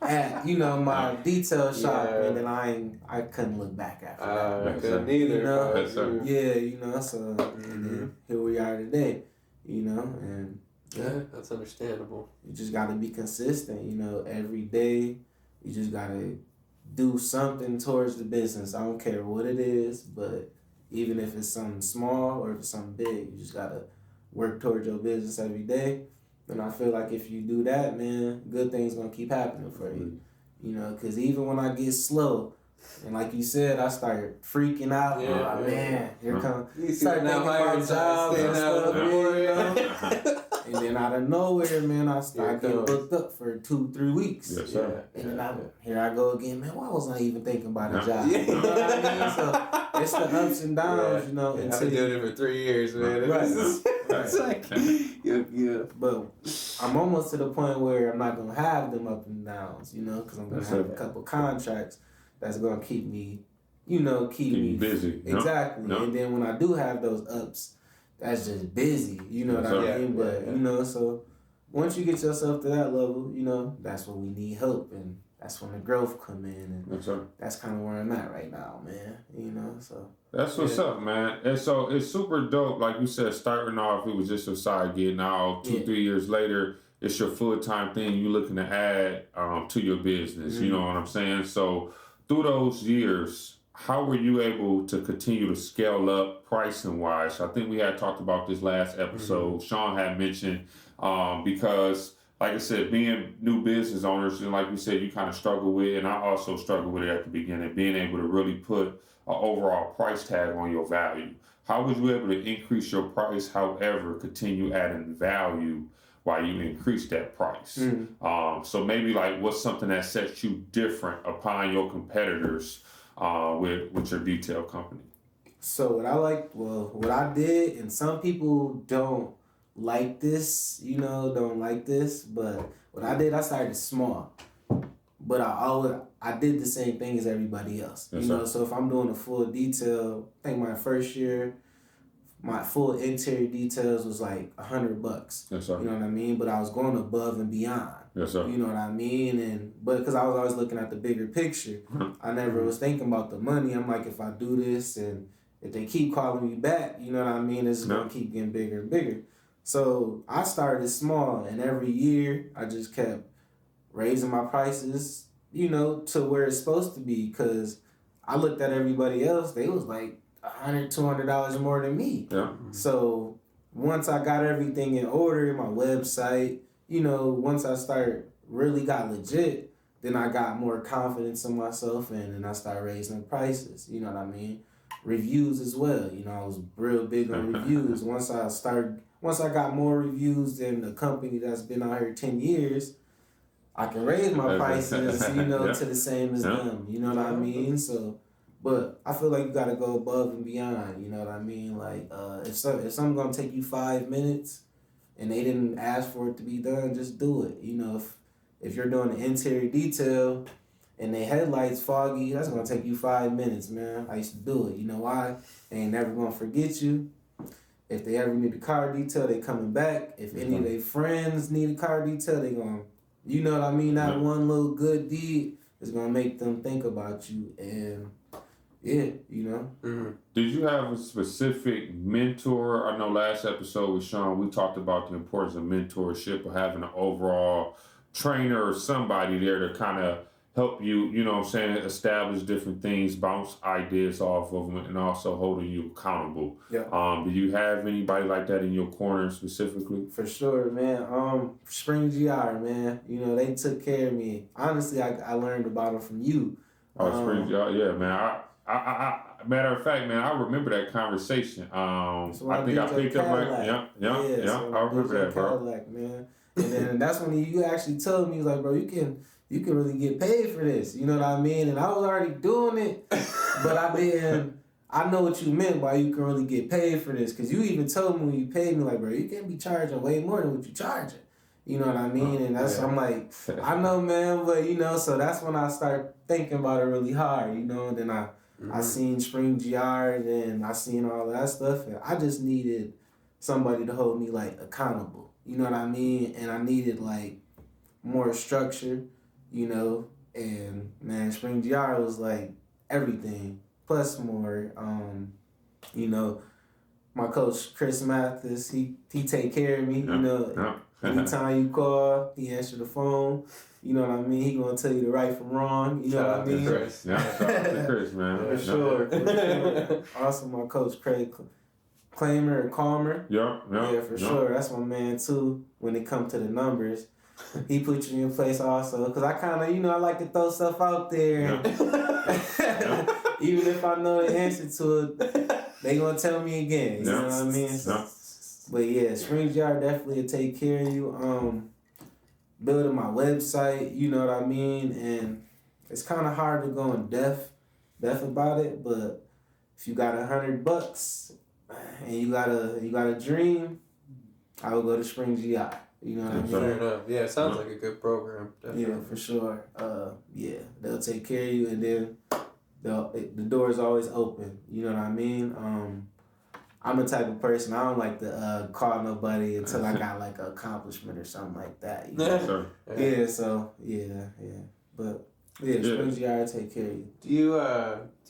at, you know, my detail shop, and then I couldn't look back after that. I couldn't either. You know? Yeah, you know, so and then here we are today, you know, and yeah, that's understandable. you just got to be consistent, you know, every day. You just got to do something towards the business. I don't care what it is, but even if it's something small or if it's something big, you just got to work towards your business every day. And I feel like if you do that, man, good things going to keep happening for you. You know, because even when I get slow, and like you said, I start freaking out. Yeah, man, here come. You start thinking about jobs and stuff. And then out of nowhere, man, I start getting booked up for 2-3 weeks. Yes, sir. And then here I go again, man. Why wasn't I even thinking about a job? Yeah. You know what I mean? So it's the ups and downs, you know. I've been doing it for 3 years, man. Right. It's like, yeah. But I'm almost to the point where I'm not gonna have them up and downs, you know, because I'm gonna have a couple contracts that's gonna keep me, you know, keep me busy. Exactly. No. And then when I do have those ups, that's just busy. You know what I mean? But you know, so once you get yourself to that level, you know, that's when we need help, and that's when the growth come in, and that's kind of where I'm at right now, man. You know, so that's what's up, man. And so it's super dope. Like you said, starting off, it was just your side gig. Now, 2-3 years later, it's your full-time thing. You looking to add to your business. You know what I'm saying? So through those years, how were you able to continue to scale up pricing wise? I think we had talked about this last episode. Sean had mentioned because, like I said, being new business owners, and like you said, you kind of struggle with it, and I also struggled with it at the beginning, being able to really put an overall price tag on your value. How was you able to increase your price, however, continue adding value while you increase that price? So maybe like what's something that sets you different upon your competitors with your detail company? So what I did, and some people don't like this, you know, but what I did, I started small. But I did the same thing as everybody else. Yes, you know, so if I'm doing a full detail, I think my first year, my full interior details was like $100. Yes, sir. You know what I mean? But I was going above and beyond. Yes, sir. You know what I mean? But because I was always looking at the bigger picture, I never was thinking about the money. I'm like, if I do this and if they keep calling me back, you know what I mean? It's going to keep getting bigger and bigger. So I started small, and every year I just kept raising my prices, you know, to where it's supposed to be, because I looked at everybody else, they was like $100, $200 more than me. Yeah. So once I got everything in order, my website, you know, once I really got legit, then I got more confidence in myself, and then I started raising prices, you know what I mean? Reviews as well, you know, I was real big on reviews. Once I got more reviews than the company that's been out here 10 years, I can raise my prices, you know, to the same as them, you know what I mean? So, but I feel like you gotta go above and beyond, you know what I mean? Like, if something gonna take you 5 minutes and they didn't ask for it to be done, just do it. You know, if you're doing an interior detail and the headlights foggy, that's gonna take you 5 minutes, man. I used to do it. You know why? They ain't never gonna forget you. If they ever need a car detail, they coming back. If any of their friends need a car detail, they gonna, you know what I mean? That one little good deed is gonna make them think about you, and yeah, you know. Did you have a specific mentor? I know last episode with Sean, we talked about the importance of mentorship, or having an overall trainer or somebody there to kind of help you, you know what I'm saying, establish different things, bounce ideas off of them, and also holding you accountable. Yeah. Do you have anybody like that in your corner specifically? For sure, man. Spring GR, man. You know, they took care of me. Honestly, I learned about them from you. Spring GR, yeah, man. I matter of fact, man, I remember that conversation. I think I picked up I remember that, bro. Cadillac, man. And then that's when you actually told me, he was like, bro, you can really get paid for this. You know what I mean? And I was already doing it, but I know what you meant by you can really get paid for this. Because you even told me when you paid me, like, bro, you can't be charging way more than what you charging. You know what I mean? And I'm like, I know, man, but, you know, so that's when I start thinking about it really hard, you know, and then I I seen Spring GR and I seen all that stuff, and I just needed somebody to hold me like accountable. You know what I mean? And I needed like more structure, you know. And man, Spring GR was like everything plus more. You know, my coach Chris Mathis, he take care of me. You know, anytime you call, he answer the phone. You know what I mean? He gonna tell you the right from wrong. You know what I mean? Chris. Yeah, shout out to Chris, man. For sure. Also, my coach Craig Claimer or Calmer. Yeah, for sure. That's my man too. When it comes to the numbers, he put you in place also. Because I kind of, I like to throw stuff out there. Yeah. Even if I know the answer to it, they gonna tell me again. You know what I mean? Yeah. But yeah, Spring GR definitely will take care of you. Building my website, you know what I mean? And it's kind of hard to go in depth about it, but if you got $100 and you got a dream, I would go to Spring GI. You know what I mean? Fair enough. Yeah, it sounds like a good program. Definitely. Yeah, for sure. They'll take care of you, and then the door is always open. You know what I mean? I'm the type of person, I don't like to call nobody until I got like an accomplishment or something like that. You know? Yeah, so yeah. But yeah, Spring GR take care of you.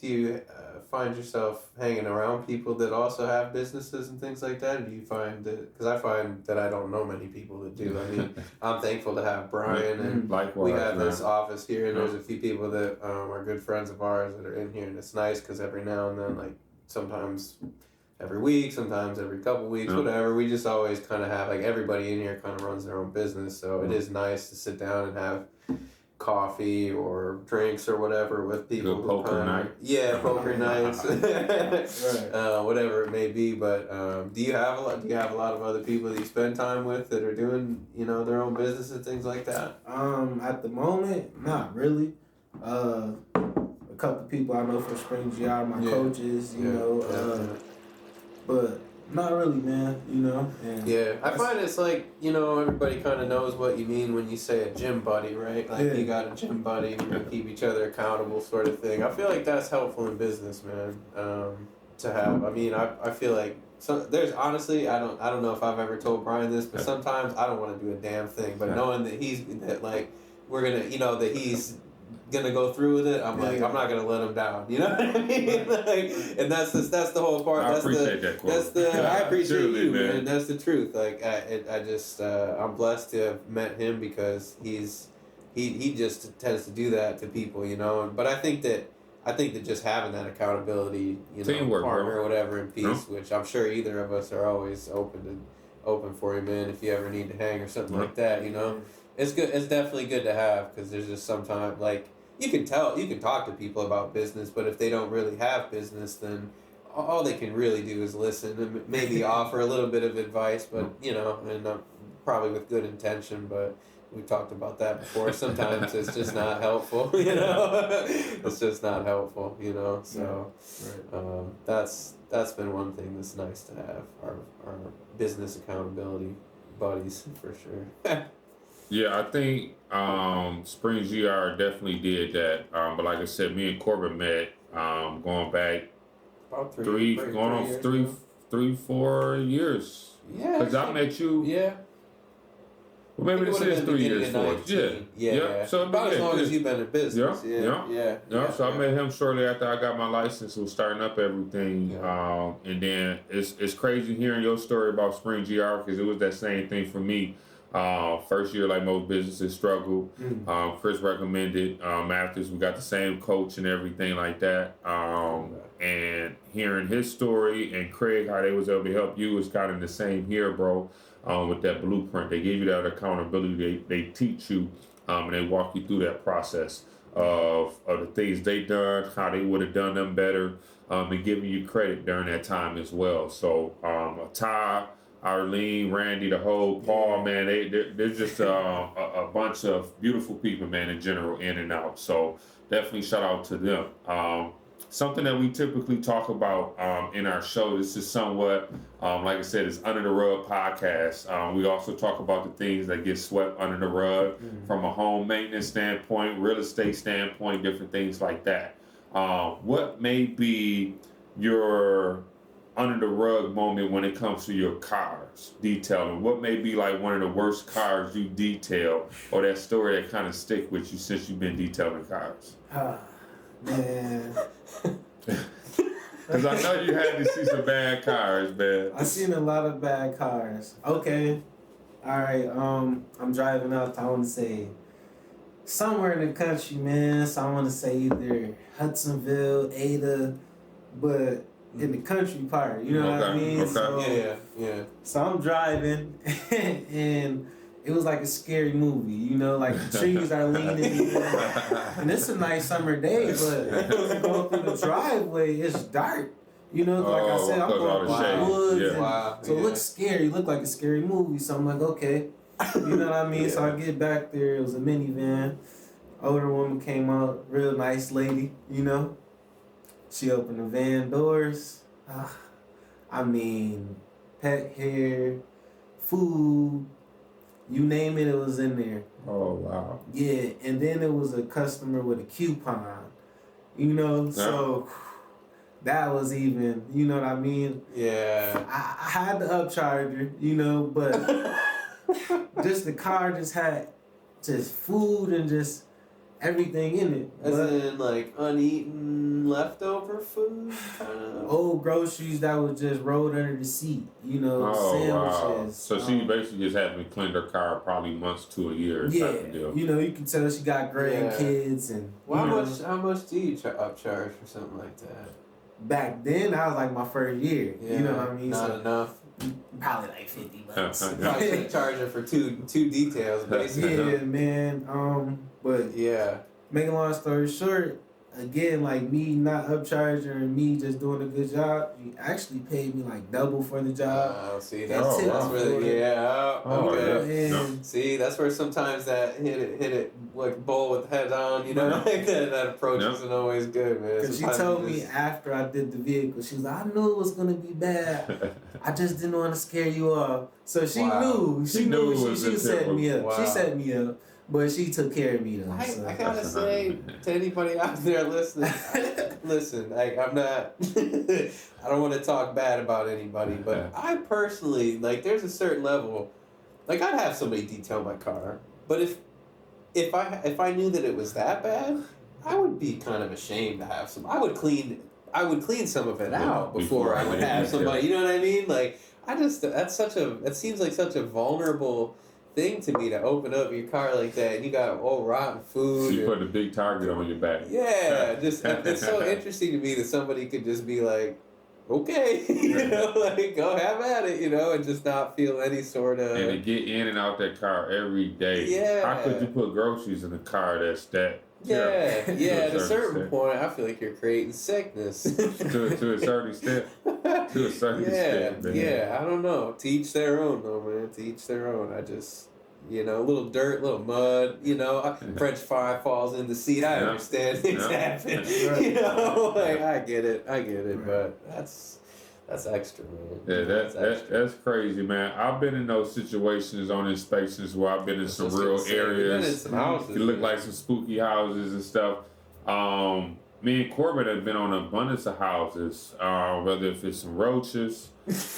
Do you find yourself hanging around people that also have businesses and things like that? Or do you find that, because I find that I don't know many people that do. I mean, I'm thankful to have Brian, and likewise, we have this office here, and there's a few people that are good friends of ours that are in here, and it's nice because every now and then, like sometimes every week, sometimes every couple weeks, whatever. We just always kind of have, like, everybody in here kind of runs their own business, so it is nice to sit down and have coffee or drinks or whatever with people. Good poker night. Yeah, poker nights, Right. whatever it may be. But do you have a lot of other people that you spend time with that are doing their own business and things like that? At the moment, not really. A couple people I know from Spring GR, my coaches, but not really, man. And yeah, I find it's like everybody kind of knows what you mean when you say a gym buddy, right? Like you got a gym buddy, you keep each other accountable, sort of thing. I feel like that's helpful in business, man. To have. I mean, I feel like there's honestly, I don't know if I've ever told Brian this, but sometimes I don't want to do a damn thing, but knowing that we're gonna, that he's gonna go through with it, I'm like, I'm not gonna let him down. You know what I mean? And that's the whole part. I appreciate that quote. I appreciate you, man. And that's the truth. Like I just I'm blessed to have met him because he just tends to do that to people, But I think that just having that accountability, Teamwork, partner bro. or whatever in peace, which I'm sure either of us are always open for you, man. If you ever need to hang or something like that, It's good. It's definitely good to have because there's just sometimes like you can talk to people about business, but if they don't really have business, then all they can really do is listen and maybe offer a little bit of advice, but and probably with good intention. But we've talked about that before. Sometimes it's just not helpful. It's just not helpful. So that's been one thing that's nice to have our business accountability buddies for sure. Yeah, I think Spring GR definitely did that. But like I said, me and Corbin met going back About 4 years. Yeah. Because I met you. Yeah. Well, maybe this is 3 years for us. Yeah. So about as long as you've been in business. Yeah. So I met him shortly after I got my license. Was starting up everything. Yeah. And then it's crazy hearing your story about Spring GR because it was that same thing for me. First year, like most businesses, struggled. Chris recommended Mathis. We got the same coach and everything like that. And hearing his story and Craig, how they was able to help you is kind of the same here, bro. With that blueprint, they give you that accountability. They teach you and they walk you through that process of the things they done, how they would have done them better, and giving you credit during that time as well. So Ty, Arlene, Randy, the whole Paul, man, they're just a bunch of beautiful people, man, in general, in and out. So definitely shout out to them. Something that we typically talk about in our show, this is somewhat, like I said, it's Under the Rug podcast. We also talk about the things that get swept under the rug from a home maintenance standpoint, real estate standpoint, different things like that. what may be your under the rug moment when it comes to your cars detailing? What may be like one of the worst cars you detail, or that story that kind of stick with you since you've been detailing cars? Man. Because I know you had to see some bad cars, man. I've seen a lot of bad cars. Okay. All right. I'm driving out. I want to say somewhere in the country, man. So I want to say either Hudsonville, Ada, but in the country part. You know what I mean? Okay. So, Yeah. So I'm driving, and it was like a scary movie. You know, like the trees are leaning, and it's a nice summer day, but you go through the driveway, it's dark. You know, like I said, I'm going through the woods, and so it looks scary. It looked like a scary movie. So I'm like, okay, you know what I mean. So I get back there. It was a minivan. Older woman came out, real nice lady. You know, she opened the van doors. I mean, pet hair, food. You name it, it was in there. Oh, wow. Yeah, and then it was a customer with a coupon, you know, so that was even, you know what I mean? Yeah. I had the upcharger, you know, but just the car just had just food and just everything in it. As in, like, uneaten leftover food, kind of? Old groceries that was just rolled under the seat, you know, sandwiches. Wow. So she basically just hadn't cleaned her car probably months to a year type of deal. You know, you can tell she got grandkids and... Well, how much do you upcharge for something like that? Back then, that was like my first year. Yeah, you know what I mean? Not enough. Probably like $50. Probably should have charged her for two details, basically. Yeah, man. But yeah. Making a long story short, again, like me not upcharging and me just doing a good job, you actually paid me like double for the job. See, that's really And see, that's where sometimes that hit it like bull with the head on, you know, like that approach isn't always good, man. Because she told me after I did the vehicle, she was like, I knew it was gonna be bad. I just didn't want to scare you off. So she knew. She knew she set me up. She set me up. But she took care of me though. I gotta say to anybody out there listening, listen, I'm not. I don't want to talk bad about anybody, but I personally like. There's a certain level, like I'd have somebody detail my car, but if I knew that it was that bad, I would be kind of ashamed to have some. I would clean some of it out before I would have somebody. You know what I mean? Like that seems like such a vulnerable thing to me to open up your car like that and you got all rotten food. So you put a big target on your back. Yeah, just it's so interesting to me that somebody could just be like, okay, you know, like go have at it, you know, and just not feel any sort of. And to get in and out that car every day. Yeah. How could you put groceries in a car that's that? Yeah, at a certain point, I feel like you're creating sickness. to a certain extent. To a certain extent, man. Yeah, I don't know. To each their own, though, man. To each their own. I just, you know, a little dirt, a little mud, you know, French fry falls in the seat. I understand things happen. Right. You know, like, I get it, but that's extra, man. Yeah, that's crazy, man. I've been in those situations on inspections where I've been in some real areas. Some houses, it looked like some spooky houses and stuff. Me and Corbin have been on an abundance of houses, whether if it's some roaches,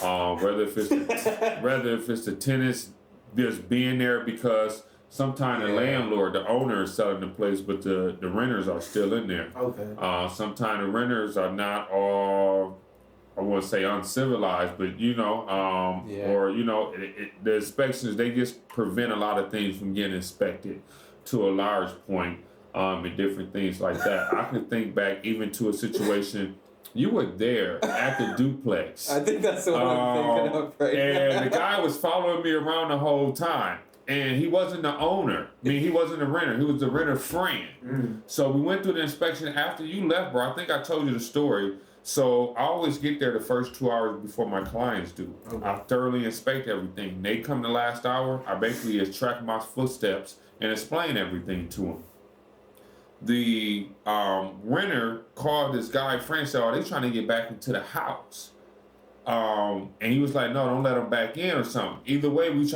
whether if it's the tenants just being there because sometimes the landlord, the owner is selling the place, but the renters are still in there. Okay. Sometimes the renters are not all, I wouldn't say uncivilized, but you know, or you know, the inspections, they just prevent a lot of things from getting inspected to a large point, and different things like that. I can think back even to a situation. You were there at the duplex. I think that's the one I'm thinking of right now. And the guy was following me around the whole time. And he wasn't the owner. I mean, he wasn't the renter. He was the renter friend. So we went through the inspection after you left, bro. I think I told you the story. So I always get there the first 2 hours before my clients do. Okay. I thoroughly inspect everything. They come the last hour. I basically just track my footsteps and explain everything to them. The renter called this guy friend, said, "Oh, they trying to get back into the house." And he was like, "No, don't let them back in or something." Either way, we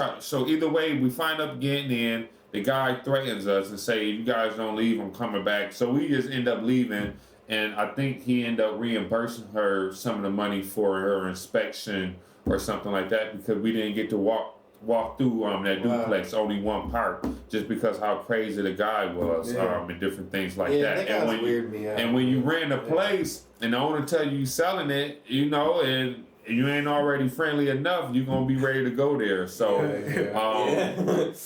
find up getting in. The guy threatens us and say, "If you guys don't leave, I'm coming back." So we just end up leaving. and I think he ended up reimbursing her some of the money for her inspection or something like that because we didn't get to walk through that duplex, only one part, just because how crazy the guy was, and different things like that. And when you rent a place and the owner tell you selling it, and you ain't already friendly enough, you're gonna be ready to go there. So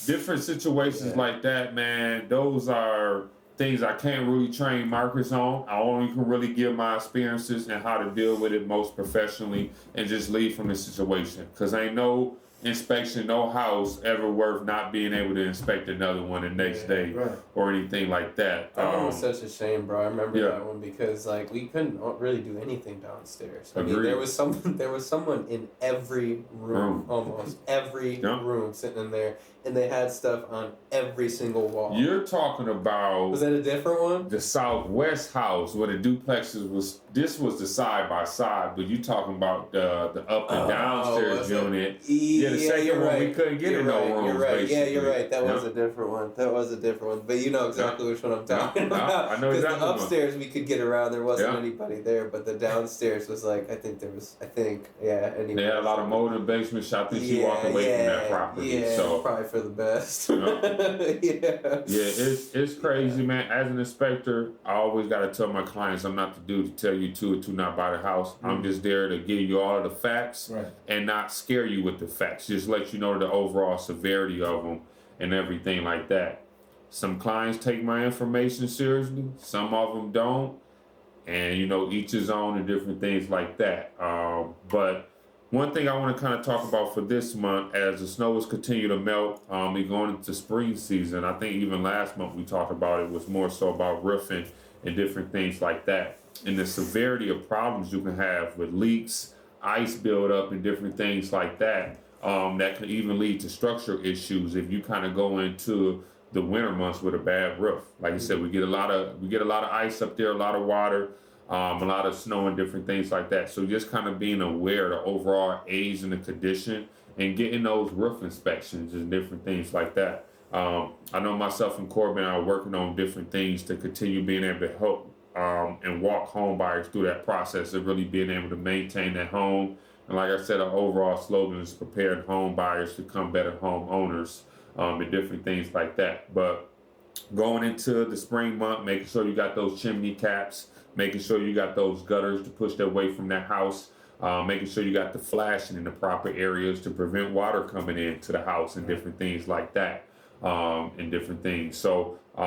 different situations like that, man, those are things I can't really train Marcus on. I only can really give my experiences and how to deal with it most professionally and just leave from the situation. Cause ain't no inspection, no house ever worth not being able to inspect another one the next day or anything like that. That one was such a shame, bro. I remember that one because like we couldn't really do anything downstairs. I mean, there was someone in every room, almost every room sitting in there, and they had stuff on every single wall. You're talking about, was that a different one? The Southwest house where the duplexes was. This was the side by side, but you talking about the up and downstairs unit. The second one we couldn't get in no rooms. You're right. Basically. Yeah, you're right. That was a different one. But you know exactly which one I'm talking about. I know exactly. Because the upstairs we could get around. There wasn't anybody there, but the downstairs was like Anyway, they had a lot of mold in the basement. So I think she walked away from that property. Yeah, so probably for the best. It's crazy, man. As an inspector, I always got to tell my clients, I'm not the dude to tell you to not buy the house. I'm just there to give you all of the facts and not scare you with the facts. Just let you know the overall severity of them and everything like that. Some clients take my information seriously. Some of them don't. And, each his own and different things like that. But one thing I want to kind of talk about for this month, as the snow has continued to melt, we're going into spring season. I think even last month we talked about it was more so about roofing and different things like that. And the severity of problems you can have with leaks, ice buildup, and different things like that, that can even lead to structural issues if you kind of go into the winter months with a bad roof. Like you said, we get a lot of ice up there, a lot of water, a lot of snow and different things like that. So just kind of being aware of the overall age and the condition and getting those roof inspections and different things like that. I know myself and Corbin are working on different things to continue being able to help and walk home buyers through that process of really being able to maintain their home. And like I said, our overall slogan is prepared home buyers to become better home owners, and different things like that. But going into the spring month, making sure you got those chimney caps, making sure you got those gutters to push that away from that house, making sure you got the flashing in the proper areas to prevent water coming into the house and different things like that, and different things. So to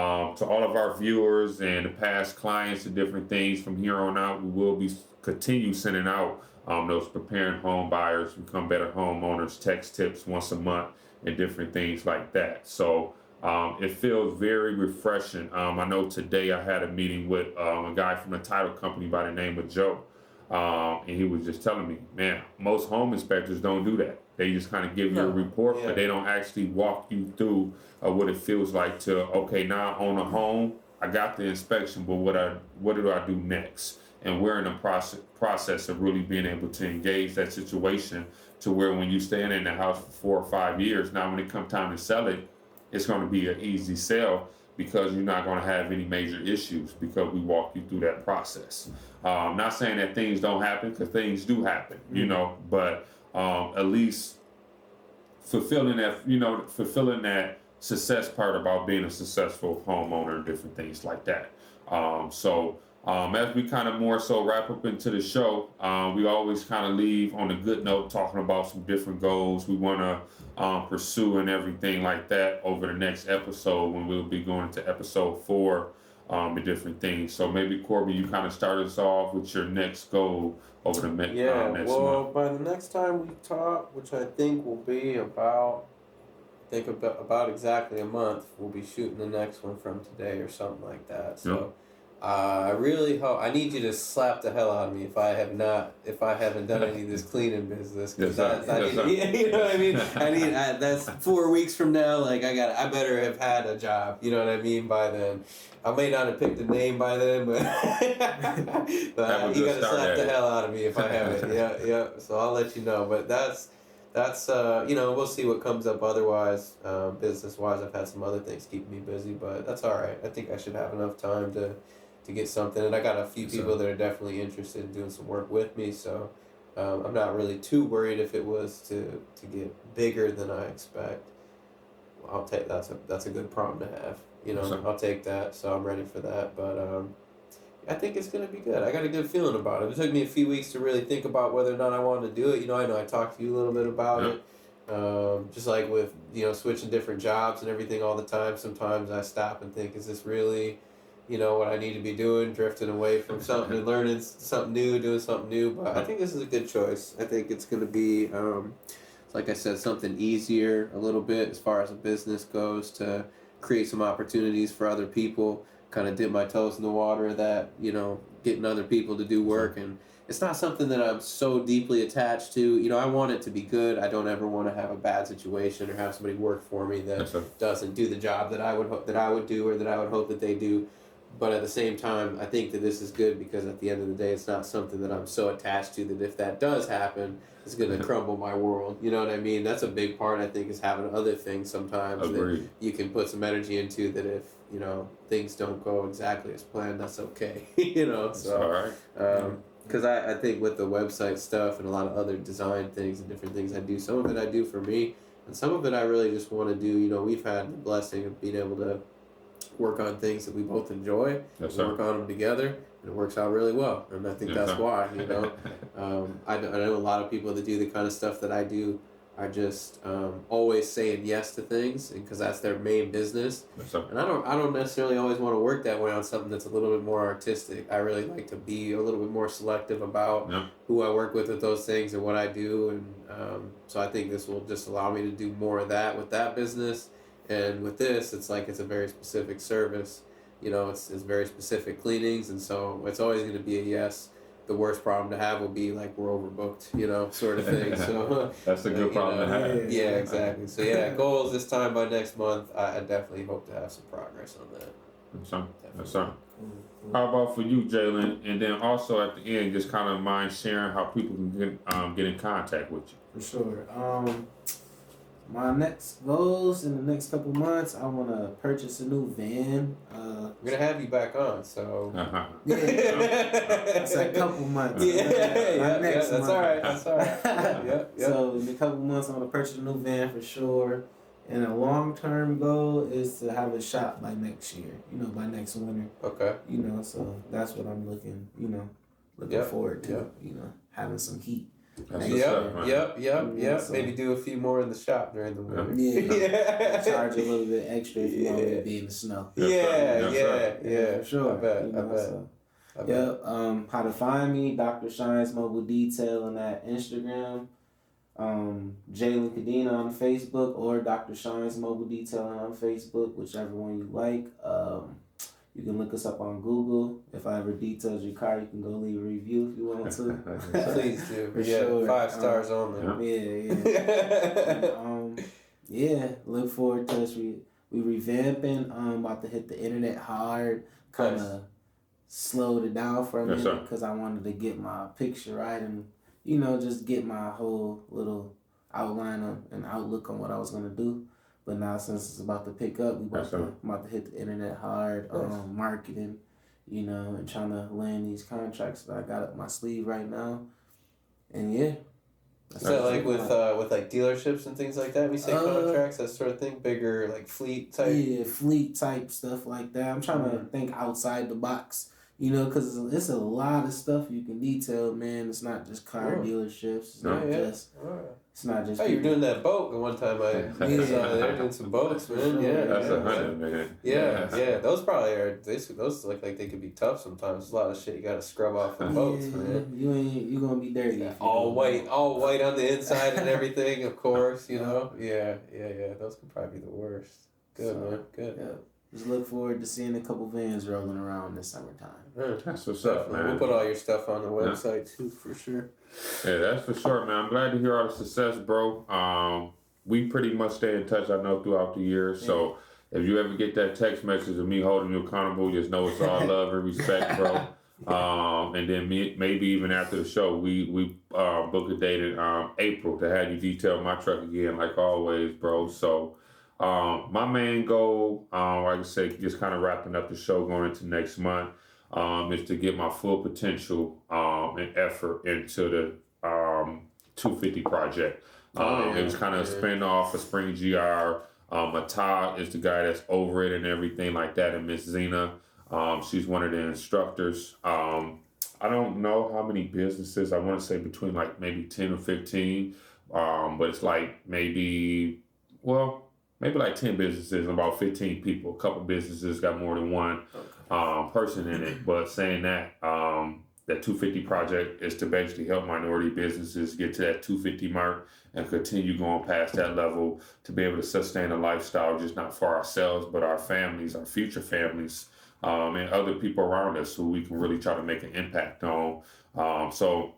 all of our viewers and the past clients and different things, from here on out, we will be continue sending out those preparing home buyers become better homeowners text tips once a month and different things like that. So it feels very refreshing. I know today I had a meeting with a guy from a title company by the name of Joe, and he was just telling me, man, most home inspectors don't do that. They just kind of give you a report, but they don't actually walk you through what it feels like to, okay, now I own a home, I got the inspection, but what do I do next? And we're in the process of really being able to engage that situation to where when you stay in the house for 4 or 5 years, now when it comes time to sell it, it's going to be an easy sell because you're not going to have any major issues because we walk you through that process. Not saying that things don't happen, because things do happen, but at least fulfilling that success part about being a successful homeowner and different things like that. As we kind of more so wrap up into the show, we always kind of leave on a good note, talking about some different goals we want to pursue and everything like that over the next episode, when we'll be going to episode 4 and different things. So maybe Corbin, you kind of start us off with your next goal over the next month. By the next time we talk, which I think will be about exactly a month, we'll be shooting the next one from today or something like that. So. I really hope. I need you to slap the hell out of me if I haven't done any of this cleaning business. You know what I mean? That's 4 weeks from now. Like I better have had a job. You know what I mean? By then, I may not have picked a name by then, but you gotta slap the hell out of me if I haven't. Yeah. So I'll let you know. But that's we'll see what comes up otherwise, business wise. I've had some other things keeping me busy, but that's all right. I think I should have enough time to to get something. And I got a few people that are definitely interested in doing some work with me. So I'm not really too worried if it was to get bigger than I expect. I'll take that's a good problem to have. I'll take that. So I'm ready for that. But I think it's gonna be good. I got a good feeling about it. It took me a few weeks to really think about whether or not I wanted to do it. I know I talked to you a little bit about it. Just like with switching different jobs and everything all the time. Sometimes I stop and think, is this really, what I need to be doing? Drifting away from something and learning something new, doing something new. But I think this is a good choice. I think it's gonna be, like I said, something easier a little bit as far as a business goes to create some opportunities for other people. Kind of dip my toes in the water that getting other people to do work, and it's not something that I'm so deeply attached to. I want it to be good. I don't ever want to have a bad situation or have somebody work for me that doesn't do the job that I would hope that I would do or that I would hope that they do. But at the same time, I think that this is good because at the end of the day, it's not something that I'm so attached to that if that does happen, it's going to crumble my world. You know what I mean? That's a big part, I think, is having other things sometimes that you can put some energy into that if, things don't go exactly as planned, that's okay. So, all right. Because I think with the website stuff and a lot of other design things and different things I do, some of it I do for me, and some of it I really just want to do. We've had the blessing of being able to work on things that we both enjoy, work on them together, and it works out really well. And I think that's why, I know a lot of people that do the kind of stuff that I do are just always saying yes to things because that's their main business. And I don't necessarily always want to work that way on something that's a little bit more artistic. I really like to be a little bit more selective about who I work with those things and what I do. And so I think this will just allow me to do more of that with that business. And with this, it's like it's a very specific service. It's very specific cleanings, and so it's always going to be a yes. The worst problem to have will be like we're overbooked, sort of thing. So that's a good problem to have. Yeah, exactly. So goals this time by next month. I definitely hope to have some progress on that. That's something. How about for you, Jalen? And then also at the end, just kind of mind sharing how people can get in contact with you. For sure. My next goals in the next couple months, I want to purchase a new van. We're gonna have you back on, so yeah, it's a couple months. That's month. All right. That's all right. Yeah. So in a couple months, I want to purchase a new van for sure. And a long-term goal is to have a shop by next year. By next winter. Okay. So that's what I'm looking forward to. Having some heat. Yep. Maybe do a few more in the shop during the winter. Yeah. Charge a little bit extra if you want me to be in the snow. Yeah. For sure. I bet. How to find me? Dr. Shines Mobile Detail on that Instagram. Jalen Cadena on Facebook or Dr. Shines Mobile Detailing on Facebook, whichever one you like. You can look us up on Google. If I ever detailed your car, you can go leave a review if you want to. Please do. For sure. 5 stars only. Yeah. Look forward to us. We revamping. About to hit the internet hard. Kind of slowed it down for a minute because I wanted to get my picture right and just get my whole little outline and outlook on what I was gonna do. But now since it's about to pick up, I'm about to hit the internet hard, marketing, and trying to land these contracts that I got up my sleeve right now. And yeah. Is that like with like dealerships and things like that? We say contracts, that sort of thing, bigger like fleet type. Yeah, fleet type stuff like that. I'm trying to think outside the box. Because it's a lot of stuff you can detail, man. It's not just car dealerships. It's not just. Oh, you were doing that boat the one time I saw they're doing some boats, man. Yeah, that's 100, man. Yeah. Those probably are. Those look like they could be tough sometimes. There's a lot of shit you got to scrub off the boats, man. You gonna be dirty. Yeah, all white on the inside and everything. Of course, Yeah. Those could probably be the worst. Good, man. Good. Yeah. Just look forward to seeing a couple vans rolling around this summertime. That's what's up, man. We'll put all your stuff on the website too, for sure. Yeah, that's for sure, man. I'm glad to hear all the success, bro. We pretty much stay in touch, I know, throughout the years. Yeah. So if you ever get that text message of me holding you accountable, just know it's all love and respect, bro. And then maybe even after the show, we book a date in April to have you detail my truck again, like always, bro. So. My main goal, like I said, just kind of wrapping up the show going into next month. is to get my full potential and effort into the 250 project. It was kind of a spin-off of Spring GR. Mata is the guy that's over it and everything like that, and Miss Zena, she's one of the instructors. I don't know how many businesses. I want to say between like maybe 10 or 15, but it's like maybe like 10 businesses and about 15 people. A couple businesses got more than one person in it. But saying that, that 250 project is to basically help minority businesses get to that 250 mark and continue going past that level to be able to sustain a lifestyle, just not for ourselves, but our families, our future families, and other people around us who we can really try to make an impact on. So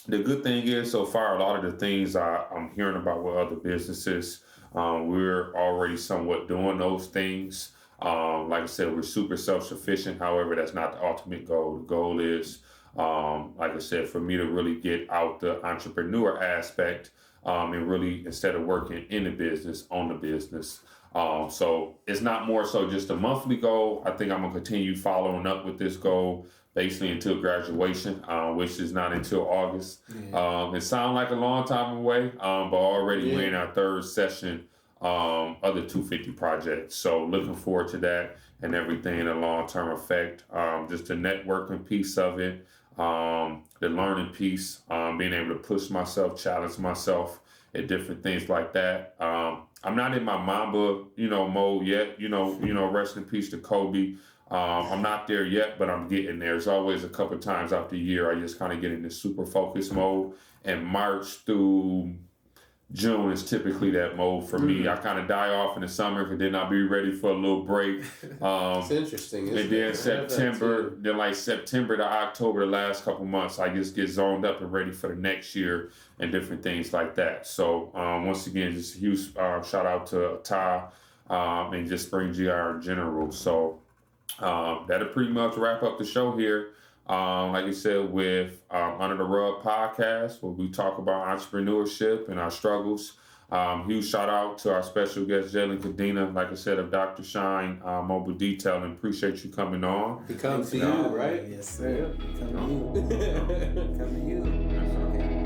the good thing is, so far, a lot of the things I'm hearing about with other businesses, we're already somewhat doing those things. Like I said, we're super self-sufficient. However, that's not the ultimate goal. The goal is, like I said, for me to really get out the entrepreneur aspect and really, instead of working in the business, on the business. So it's not more so just a monthly goal. I think I'm going to continue following up with this goal basically until graduation, which is not until August. It sounds like a long time away, but already we're in our third session of the 250 project. So looking forward to that and everything, the long-term effect, just the networking piece of it, the learning piece, being able to push myself, challenge myself at different things like that. I'm not in my Mamba, mode yet, rest in peace to Kobe. I'm not there yet, but I'm getting there. There's always a couple of times out the year I just kind of get in this super focus mode, and March through June is typically that mode for me. I kind of die off in the summer, and then I'll be ready for a little break. It's interesting. And then September to October, the last couple months, I just get zoned up and ready for the next year and different things like that. So once again, just a huge shout out to Ty and just Spring GR in general. So that'll pretty much wrap up the show here. Like I said, with Under the Rug podcast, where we talk about entrepreneurship and our struggles. Huge shout out to our special guest, Jalen Cadena, like I said, of Dr. Shine Mobile Detailing. Appreciate you coming on. It comes to you, right? Yes, sir. Come to you. Come to you.